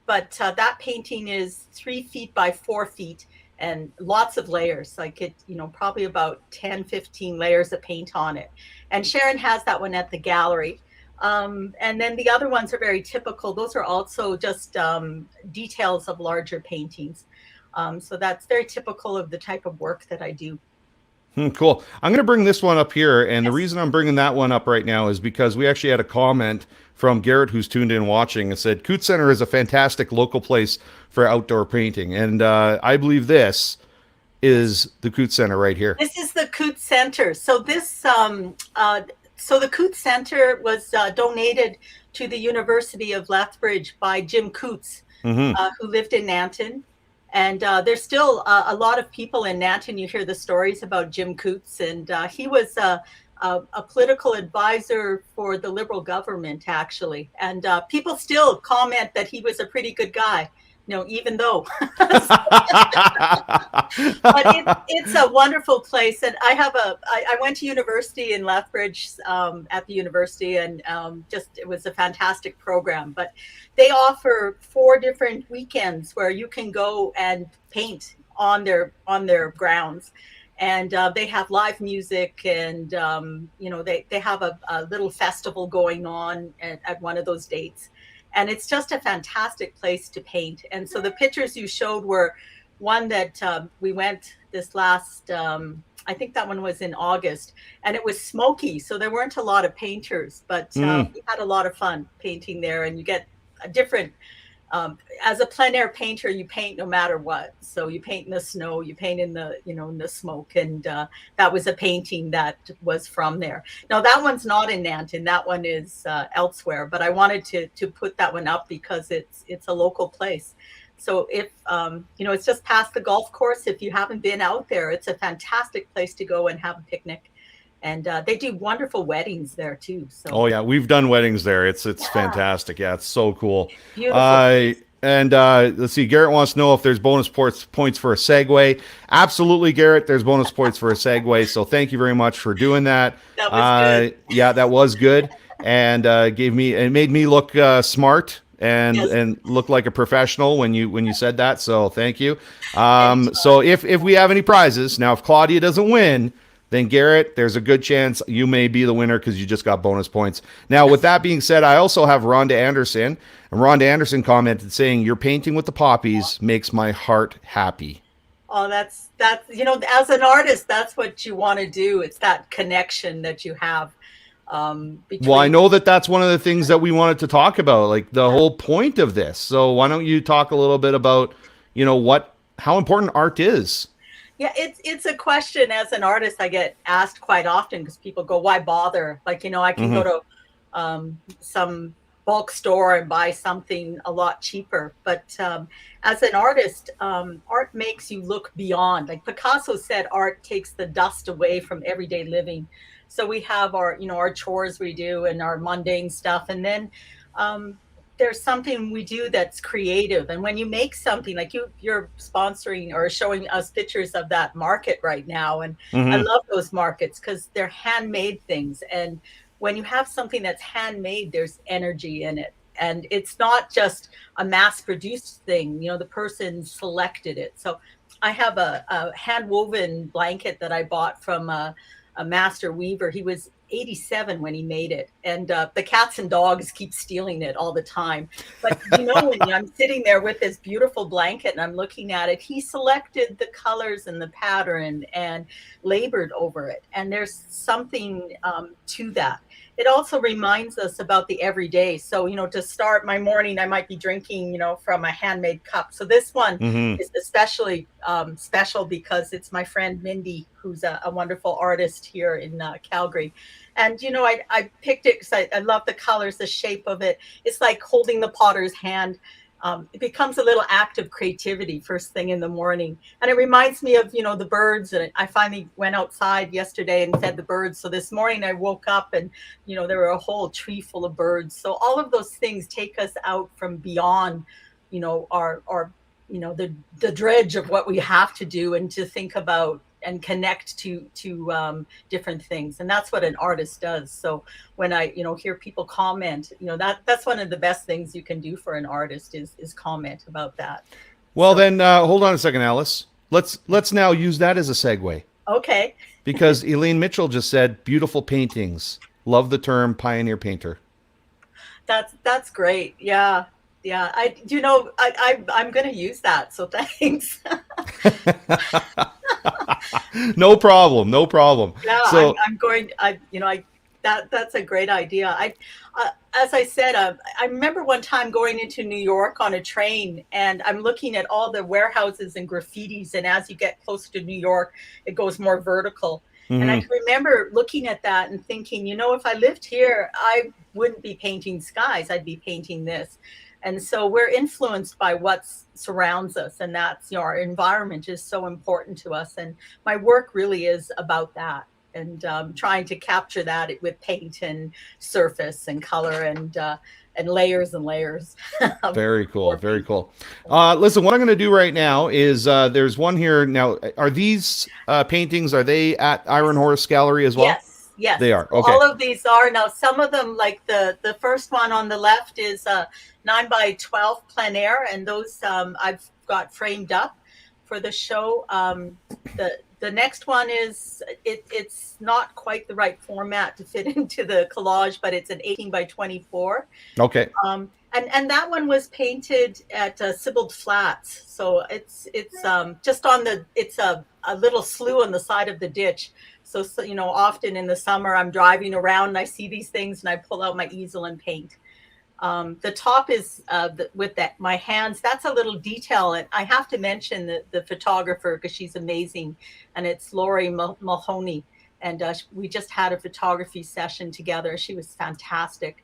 that painting is 3 feet by 4 feet. And lots of layers, like it, you know, probably about 10, 15 layers of paint on it. And Sharon has that one at the gallery. And then the other ones are very typical. Those are also just details of larger paintings. So that's very typical of the type of work that I do. Cool. I'm going to bring this one up here. And the reason I'm bringing that one up right now is because we actually had a comment from Garrett, who's tuned in watching, and said, Coutts Center is a fantastic local place for outdoor painting. And I believe this is the Coutts Center right here. This is the Coutts Center. So this, so the Coutts Center was donated to the University of Lethbridge by Jim Coutts, who lived in Nanton. And there's still a lot of people in Nanton. You hear the stories about Jim Coutts, and he was a political advisor for the Liberal government, actually. And people still comment that he was a pretty good guy, you know, even though. But it's a wonderful place. And I went to university in Lethbridge at the university, and it was a fantastic program. But they offer 4 different weekends where you can go and paint on their grounds. And they have live music, and you know, they have a little festival going on at one of those dates. And it's just a fantastic place to paint. And so the pictures you showed were one that we went this last I think that one was in August, and it was smoky, so there weren't a lot of painters, but we had a lot of fun painting there, and you get a different. As a plein air painter, you paint no matter what. So you paint in the snow, you paint in the, in the smoke. And that was a painting that was from there. Now that one's not in Nanton. That one is elsewhere, but I wanted to put that one up because it's a local place. So if, it's just past the golf course. If you haven't been out there, it's a fantastic place to go and have a picnic. And they do wonderful weddings there too. So. Oh yeah, we've done weddings there. It's fantastic. Yeah, it's so cool. Beautiful. And let's see. Garrett wants to know if there's bonus points for a segue. Absolutely, Garrett. There's bonus points for a segue. So thank you very much for doing that. That was good. Yeah, that was good, and it made me look smart and look like a professional when you said that. So thank you. So if we have any prizes now, if Claudia doesn't win, then Garrett, there's a good chance you may be the winner because you just got bonus points. Now, with that being said, I also have Rhonda Anderson. And Rhonda Anderson commented saying, "Your painting with the poppies makes my heart happy." Oh, that's as an artist, that's what you want to do. It's that connection that you have. Well, I know that's one of the things that we wanted to talk about, like the whole point of this. So why don't you talk a little bit about, how important art is? Yeah, it's a question as an artist I get asked quite often because people go, why bother? Like, I can go to some bulk store and buy something a lot cheaper. But as an artist, art makes you look beyond. Like Picasso said, art takes the dust away from everyday living. So we have our chores we do and our mundane stuff. And then there's something we do that's creative. And when you make something like you're sponsoring or showing us pictures of that market right now. And I love those markets because they're handmade things. And when you have something that's handmade, there's energy in it. And it's not just a mass produced thing. The person selected it. So I have a hand woven blanket that I bought from a master weaver. He was 87 when he made it, and the cats and dogs keep stealing it all the time. But when I'm sitting there with this beautiful blanket and I'm looking at it, he selected the colors and the pattern and labored over it. And there's something to that. It also reminds us about the everyday. So, to start my morning, I might be drinking, from a handmade cup. So this one is especially special because it's my friend Mindy, who's a wonderful artist here in Calgary. And, I picked it because I love the colors, the shape of it. It's like holding the potter's hand. It becomes a little act of creativity first thing in the morning. And it reminds me of, the birds. And I finally went outside yesterday and fed the birds. So this morning I woke up and, there were a whole tree full of birds. So all of those things take us out from beyond, our the dredge of what we have to do and to think about and connect to different things. And that's what an artist does. So when I, hear people comment, that's one of the best things you can do for an artist is comment about that. Well, then hold on a second, Alice. Let's now use that as a segue. Okay. Because Elaine Mitchell just said, beautiful paintings. Love the term pioneer painter. That's great. Yeah. Yeah. I'm going to use that. So thanks. No problem. Yeah, So that's a great idea. As I said, I remember one time going into New York on a train, and I'm looking at all the warehouses and graffitis. And as you get closer to New York, it goes more vertical. And I can remember looking at that and thinking, if I lived here, I wouldn't be painting skies. I'd be painting this. And so we're influenced by what surrounds us. And that's, our environment is so important to us. And my work really is about that. And trying to capture that with paint and surface and color and layers and layers. Very cool. Very cool. Listen, what I'm going to do right now is there's one here. Now, are these paintings, are they at Iron Horse Gallery as well? Yes. They are. Okay. All of these are. Now, some of them, like the first one on the left is 9x12 plein air. And those I've got framed up for the show. The next one is, it's not quite the right format to fit into the collage, but it's an 18x24. Okay. And that one was painted at Sibbald Flats, so it's just on the it's a little slough on the side of the ditch. So often in the summer I'm driving around and I see these things and I pull out my easel and paint. The top is with my hands. That's a little detail, and I have to mention the photographer because she's amazing, and it's Lori Mulhoney, and we just had a photography session together. She was fantastic.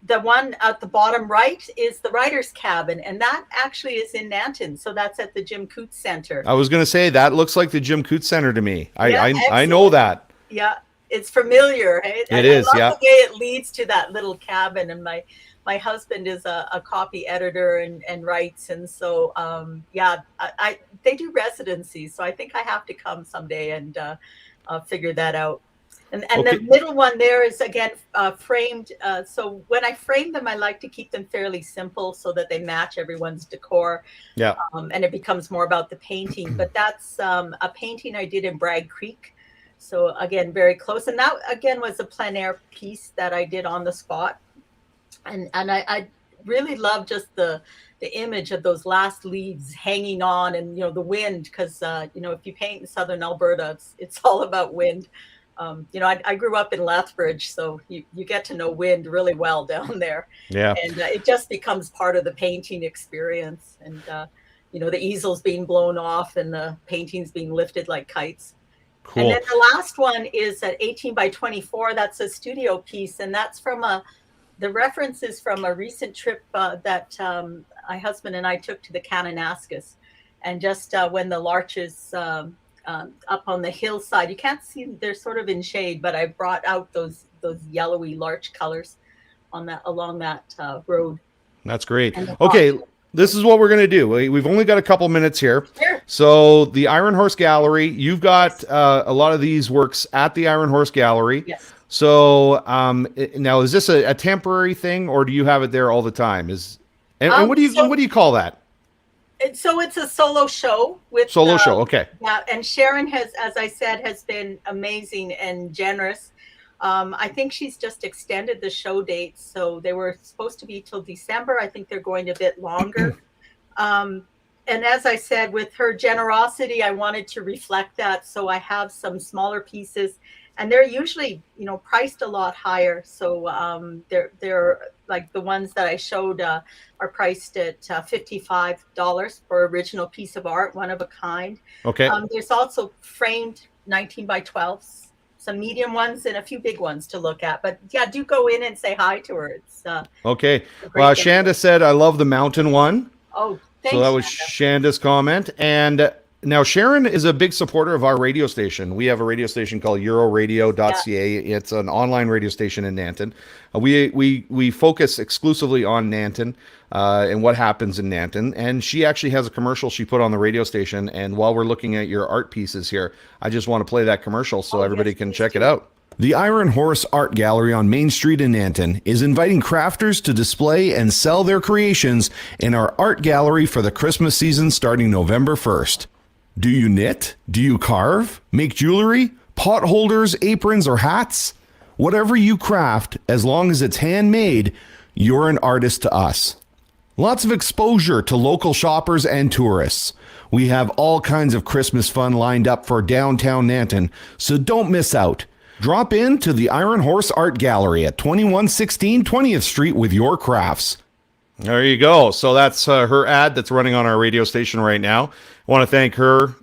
The one at the bottom right is the writer's cabin, and that actually is in Nanton. So that's at the Jim Coots Center. I was going to say that looks like the Jim Coots Center to me. I know excellent. that. Yeah, it's familiar. Hey? It is. I love Yeah. the way it leads to that little cabin, and my husband is a copy editor and writes, and so they do residencies. So I think I have to come someday and figure that out. And Okay. the middle one there is again framed. So when I frame them, I like to keep them fairly simple so that they match everyone's decor. Yeah. And it becomes more about the painting. But that's a painting I did in Bragg Creek. So again, very close. And that again was a plein air piece that I did on the spot. And I really love just the image of those last leaves hanging on, and the wind, because if you paint in southern Alberta, it's all about wind. I grew up in Lethbridge, so you get to know wind really well down there. Yeah. And it just becomes part of the painting experience. And, the easels being blown off and the paintings being lifted like kites. Cool. And then the last one is at 18 by 24. That's a studio piece. And that's the reference is from a recent trip that my husband and I took to the Kananaskis. And just when the larches up on the hillside, you can't see, they're sort of in shade, but I brought out those yellowy larch colors along that road. That's great. Okay, this is what we're going to do. We've only got a couple minutes here. Sure. So the Iron Horse Gallery, you've got a lot of these works at the Iron Horse Gallery. Yes. So now, is this a temporary thing, or do you have it there all the time? And what do you call that? So it's a solo show with show. Okay. Yeah, and Sharon has, as I said, has been amazing and generous. I think she's just extended the show dates, so they were supposed to be till December. I think they're going a bit longer. And as I said, with her generosity, I wanted to reflect that. So I have some smaller pieces, and they're usually, priced a lot higher. So they're like the ones that I showed are priced at $55 for original piece of art, one of a kind. Okay. There's also framed 19 by 12s, some medium ones and a few big ones to look at. But yeah, do go in and say hi to her. It's okay. Well, Shanda said, "I love the mountain one." Oh, thanks. So that was Shanda's comment. And now Sharon is a big supporter of our radio station. We have a radio station called euroradio.ca. Yeah. It's an online radio station in Nanton. We focus exclusively on Nanton and what happens in Nanton. And she actually has a commercial she put on the radio station. And while we're looking at your art pieces here, I just want to play that commercial so everybody can check it out. The Iron Horse Art Gallery on Main Street in Nanton is inviting crafters to display and sell their creations in our art gallery for the Christmas season starting November 1st. Do you knit? Do you carve? Make jewelry? Pot holders, aprons, or hats? Whatever you craft, as long as it's handmade, you're an artist to us. Lots of exposure to local shoppers and tourists. We have all kinds of Christmas fun lined up for downtown Nanton, so don't miss out. Drop in to the Iron Horse Art Gallery at 2116 20th Street with your crafts. There you go. So that's her ad that's running on our radio station right now. I want to thank her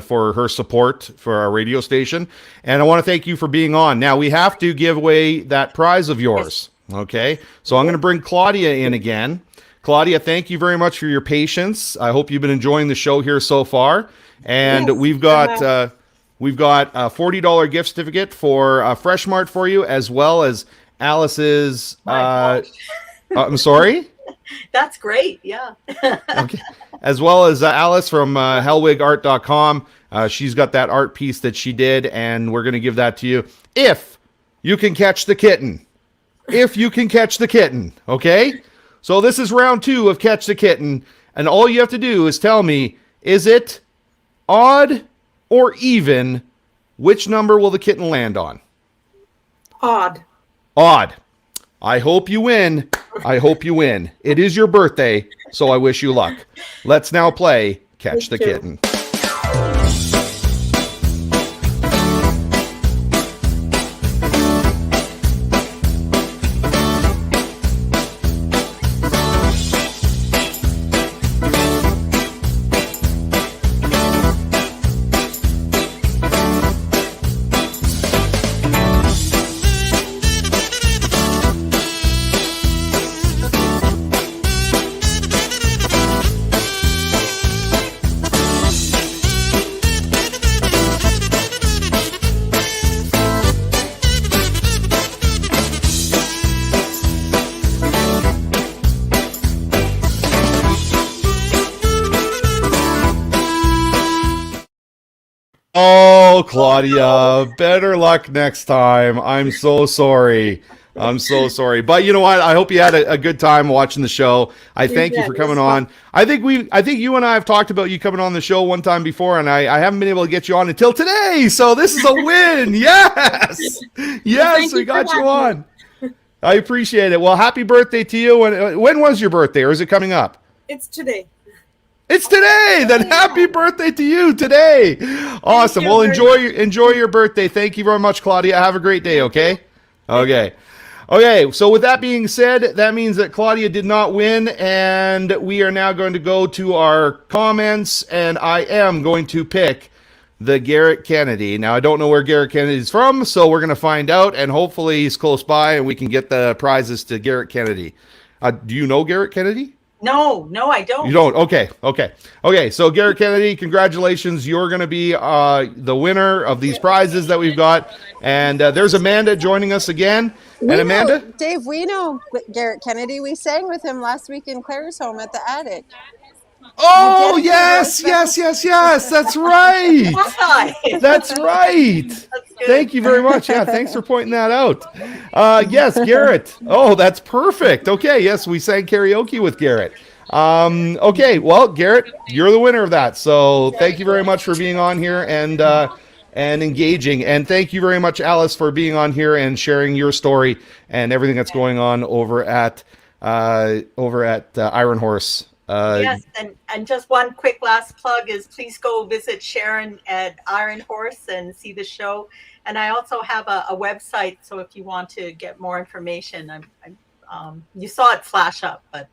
for her support for our radio station. And I want to thank you for being on. Now, we have to give away that prize of yours. Okay? So I'm going to bring Claudia in again. Claudia, thank you very much for your patience. I hope you've been enjoying the show here so far. And Yes, we've got a $40 gift certificate for Fresh Mart for you, as well as Alice's... I'm sorry? That's great. Yeah. Okay. As well as Alice from hellwigart.com. She's got that art piece that she did, and we're going to give that to you if you can catch the kitten. If you can catch the kitten. Okay? So this is round 2 of Catch the Kitten, and all you have to do is tell me, is it odd or even? Which number will the kitten land on? Odd. Odd. I hope you win. I hope you win. It is your birthday, so I wish you luck. Let's now play Catch the Kitten. Oh, Claudia, better luck next time. I'm so sorry. I'm so sorry. But you know what? I hope you had a good time watching the show. I thank you for coming on. I think you and I have talked about you coming on the show one time before, and I haven't been able to get you on until today. So this is a win. Yes. Yes, we got you on. I appreciate it. Well, happy birthday to you. When was your birthday, or is it coming up? It's today. It's today. Then happy birthday to you today. Awesome. Well, enjoy your birthday. Thank you very much, Claudia. Have a great day, okay? Okay. Okay, so with that being said, that means that Claudia did not win, and we are now going to go to our comments, and I am going to pick the Garrett Kennedy. Now, I don't know where Garrett Kennedy is from, so we're going to find out, and hopefully he's close by, and we can get the prizes to Garrett Kennedy. Do you know Garrett Kennedy? No, I don't. You don't? Okay. So Garrett Kennedy, congratulations. You're going to be the winner of these prizes that we've got. And there's Amanda joining us again. And Amanda? Dave, we know Garrett Kennedy. We sang with him last week in Claire's home at the attic. Oh, yes. That's right. That's right. Thank you very much. Yeah, thanks for pointing that out. Yes, Garrett. Oh, that's perfect. Okay, yes, we sang karaoke with Garrett. Okay, well, Garrett, you're the winner of that. So thank you very much for being on here and engaging. And thank you very much, Alice, for being on here and sharing your story and everything that's going on over at Iron Horse. Yes, and just one quick last plug is please go visit Sharon at Iron Horse and see the show. And I also have a website, so if you want to get more information, you saw it flash up, but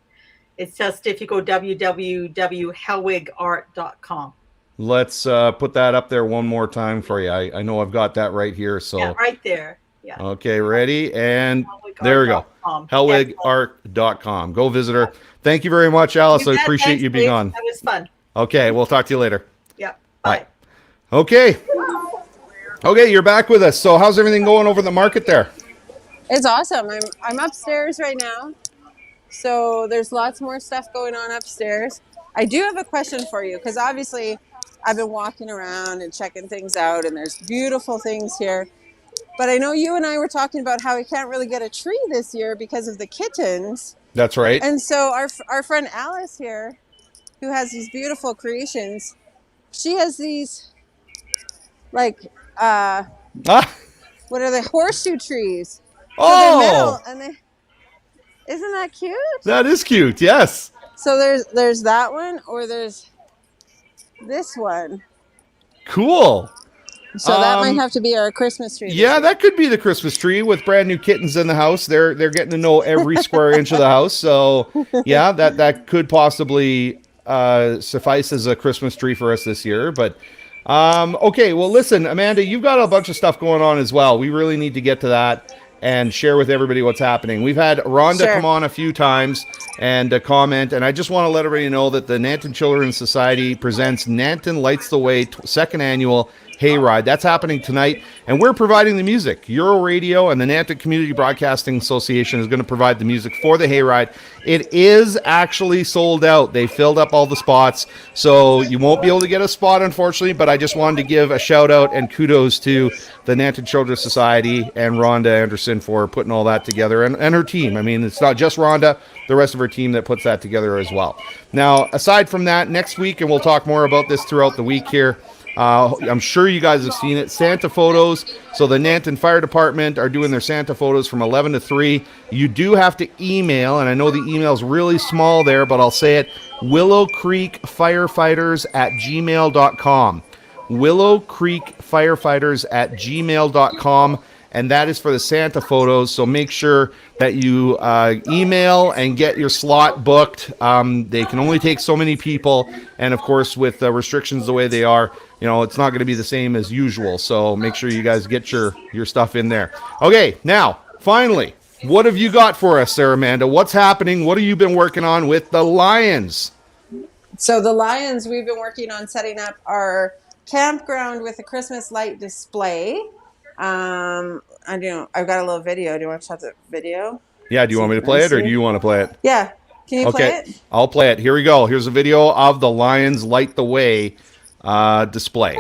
it's just if you go www.hellwigart.com. Let's put that up there one more time for you. I know I've got that right here. So yeah, right there. Yeah. Okay, ready? And there we go. Hellwigart.com. Go visit her. Thank you very much, Alice. I appreciate you being on. That was fun. Okay, we'll talk to you later. Yeah. Bye. Okay. Okay, you're back with us. So how's everything going over the market there? It's awesome. I'm upstairs right now. So there's lots more stuff going on upstairs. I do have a question for you because obviously I've been walking around and checking things out and there's beautiful things here. But I know you and I were talking about how we can't really get a tree this year because of the kittens. That's right. And so our friend Alice here, who has these beautiful creations, she has these like what are they? Horseshoe trees. So they're metal and isn't that cute? That is cute. Yes. So there's that one, or there's this one. Cool. So that might have to be our Christmas tree. Yeah, that could be the Christmas tree with brand new kittens in the house. They're getting to know every square inch of the house. So yeah, that could possibly suffice as a Christmas tree for us this year. But okay, well listen, Amanda, you've got a bunch of stuff going on as well. We really need to get to that and share with everybody what's happening. We've had Rhonda come on a few times and comment, and I just want to let everybody know that the Nanton Children's Society presents Nanton Lights the Way second annual Hayride. That's happening tonight, and we're providing the music. Euro Radio and the Nanton Community Broadcasting Association is going to provide the music for the Hayride. It is actually sold out. They filled up all the spots, so you won't be able to get a spot, unfortunately, but I just wanted to give a shout-out and kudos to the Nanton Children's Society and Rhonda Anderson for putting all that together, and her team. I mean, it's not just Rhonda, the rest of her team that puts that together as well. Now, aside from that, next week, and we'll talk more about this throughout the week here, I'm sure you guys have seen it. Santa photos. So the Nanton Fire Department are doing their Santa photos from 11 to 3. You do have to email, and I know the email's really small there, but I'll say it, willowcreekfirefighters@gmail.com. willowcreekfirefighters@gmail.com, and that is for the Santa photos. So make sure that you email and get your slot booked. They can only take so many people, and of course with restrictions the way they are, it's not going to be the same as usual. So make sure you guys get your stuff in there. Okay, now finally, what have you got for us, Sarah Amanda? What's happening? What have you been working on with the Lions? So the Lions, we've been working on setting up our campground with a Christmas light display. I've got a little video. Do you want to shot the video? Yeah, do you want me to play it, or do you want to play it? Yeah. Can you play it? I'll play it. Here we go. Here's a video of the Lions Light the Way display.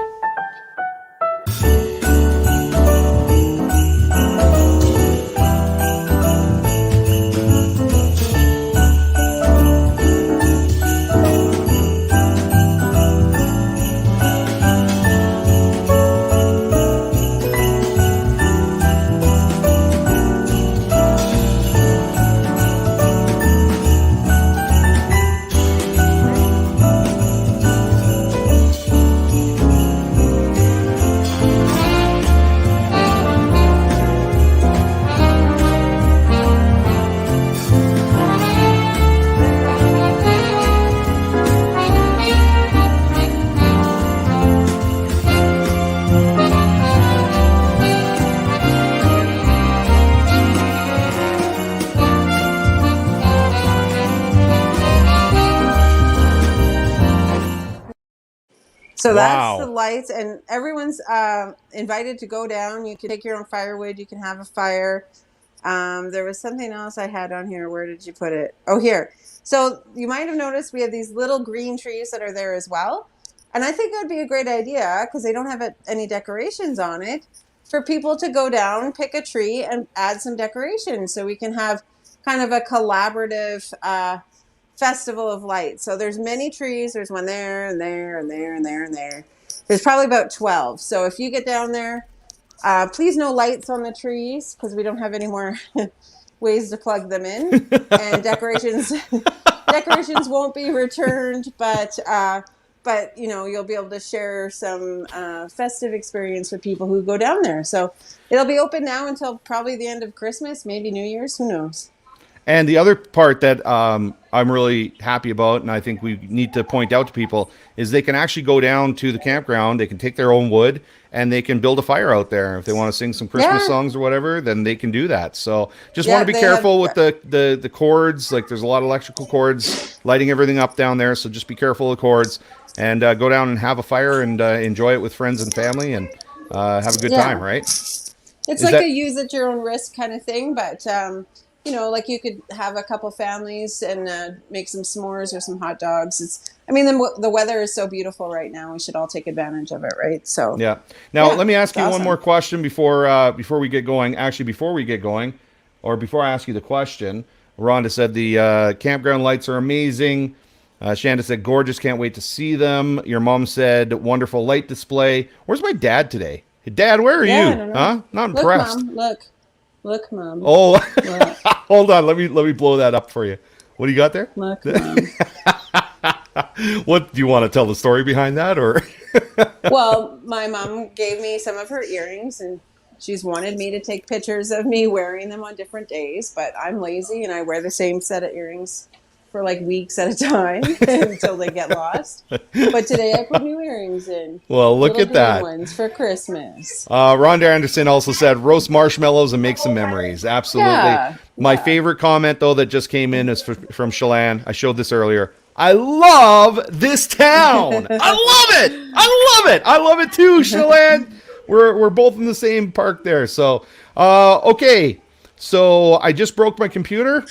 So that's the lights, and everyone's invited to go down. You can take your own firewood. You can have a fire. There was something else I had on here. Where did you put it? Oh, here. So you might have noticed we have these little green trees that are there as well. And I think it would be a great idea, because they don't have any decorations on it, for people to go down, pick a tree, and add some decorations. So we can have kind of a collaborative festival of lights. So there's many trees. There's one there and there and there and there and there. There's probably about 12. So if you get down there, please no lights on the trees, because we don't have any more ways to plug them in. And decorations won't be returned, but you'll be able to share some festive experience with people who go down there. So it'll be open now until probably the end of Christmas, maybe New Year's, who knows. And the other part that I'm really happy about, and I think we need to point out to people, is they can actually go down to the campground. They can take their own wood, and they can build a fire out there. If they want to sing some Christmas songs or whatever, then they can do that. So just want to be careful with the cords. Like, there's a lot of electrical cords lighting everything up down there. So just be careful of the cords, and go down and have a fire and enjoy it with friends and family, and have a good time, right? It's a use at your own risk kind of thing, but like you could have a couple families and make some s'mores or some hot dogs. The weather is so beautiful right now. We should all take advantage of it, right? So yeah. Now let me ask you one more question before we get going. Actually, before we get going, or before I ask you the question, Rhonda said the campground lights are amazing. Shanda said gorgeous. Can't wait to see them. Your mom said wonderful light display. Where's my dad today? Hey, Dad, where are you? Huh? Not impressed. Look, Mom, look, Mom. Oh, hold on. Let me blow that up for you. What do you got there? Look, Mom. What do you want to tell the story behind that, or? Well, my mom gave me some of her earrings, and she's wanted me to take pictures of me wearing them on different days, but I'm lazy and I wear the same set of earrings for like weeks at a time until they get lost. But today I put new earrings in. Well, look at that. Ones for Christmas. Rhonda Anderson also said roast marshmallows and make some memories. Absolutely. My favorite comment, though, that just came in is from Chelan. I showed this earlier. I love this town. I love it. I love it. I love it too, Chelan. We're both in the same park there. So, okay. So I just broke my computer.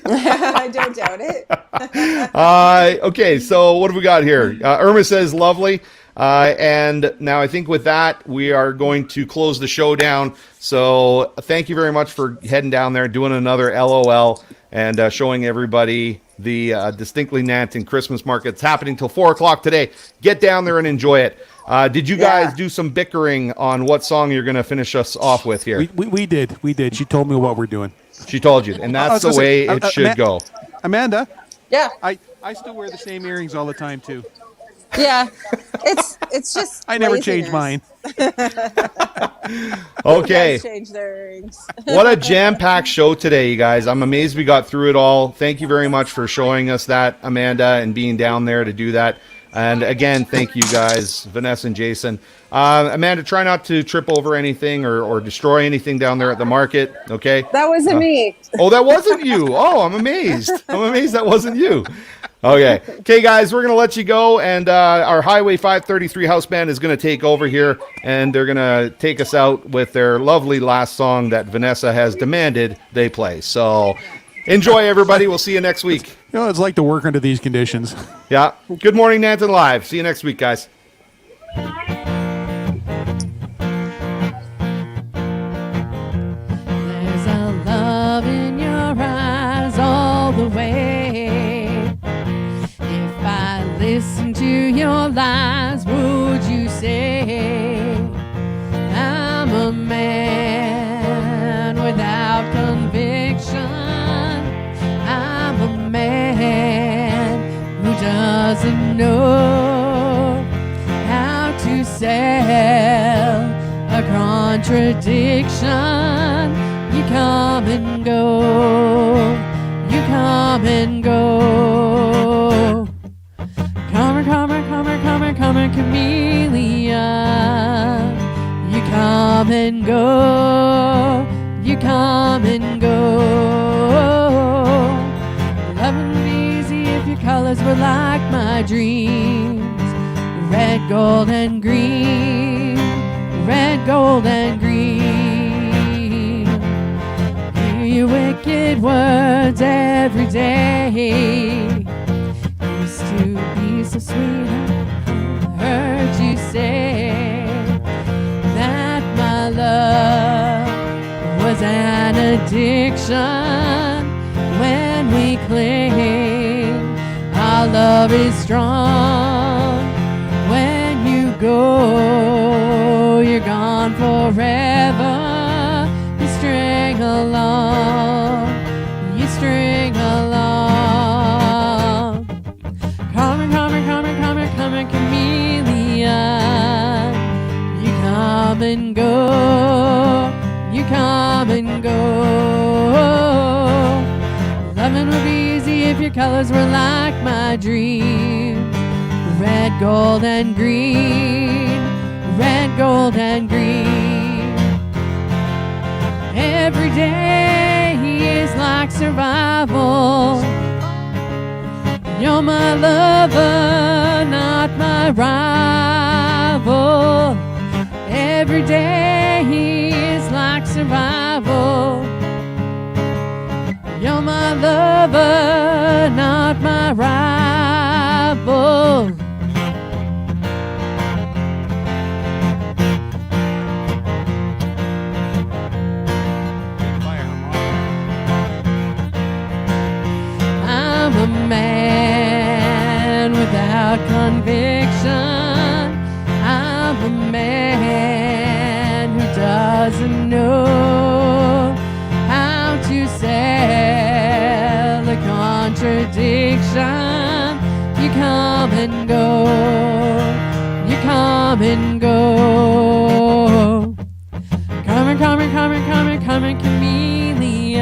I don't doubt it. Okay, so what have we got here? Irma says lovely. And now I think with that, we are going to close the show down. So thank you very much for heading down there, doing another LOL. and showing everybody the Distinctly Nanton Christmas market. It's happening till 4 o'clock today. Get down there and enjoy it. Did you guys do some bickering on what song you're going to finish us off with here? We did. She told me what we're doing. She told you, and that's the way it should go. Amanda? Yeah. I still wear the same earrings all the time, too. Yeah. It's just I never laziness. change mine. Okay. You guys change their earrings. What a jam-packed show today, you guys. I'm amazed we got through it all. Thank you very much for showing us that, Amanda, and being down there to do that. And again, thank you guys, Vanessa and Jason. Amanda, try not to trip over anything or destroy anything down there at the market, okay? That wasn't me. Oh, that wasn't you. Oh, I'm amazed. I'm amazed that wasn't you. Okay, guys, we're going to let you go, and our Highway 533 house band is going to take over here, and they're going to take us out with their lovely last song that Vanessa has demanded they play. So enjoy, everybody. We'll see you next week. You know, it's like to work under these conditions. Yeah. Good Morning Nanton Live. See you next week, guys. There's a love in your eyes all the way. If I listen to your lies, would you say I'm a man without conviction? I'm a man who doesn't know how to sell a contradiction. You come and go, you come and go. Come, chameleon. You come and go, you come and go. Loving would be easy if your colors were like my dreams. Red, gold, and green. Red, gold, and green. Hear your wicked words every day. Used to be so sweet. I heard you say that my love was an addiction. When we cling, our love is strong. When you go, you're gone forever. You string along, you string along. Come, chameleon. You come and go, you come and go. Loving would be easy if your colors were like my dreams. Red, gold, and green. Red, gold, and green. Every day is like survival. You're my lover, not my rival. Every day is like survival. You're my lover, not my rival. I'm a man without conviction. I'm a man who doesn't know how to sell a contradiction. You come and go, you come and go. Come, chameleon.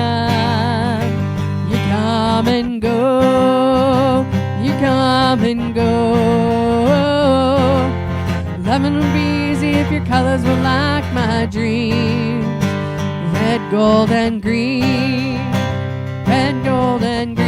You come and go, you come and go. Loving would be easy if your colors were like my dreams. Red, gold, and green. Red, gold, and green.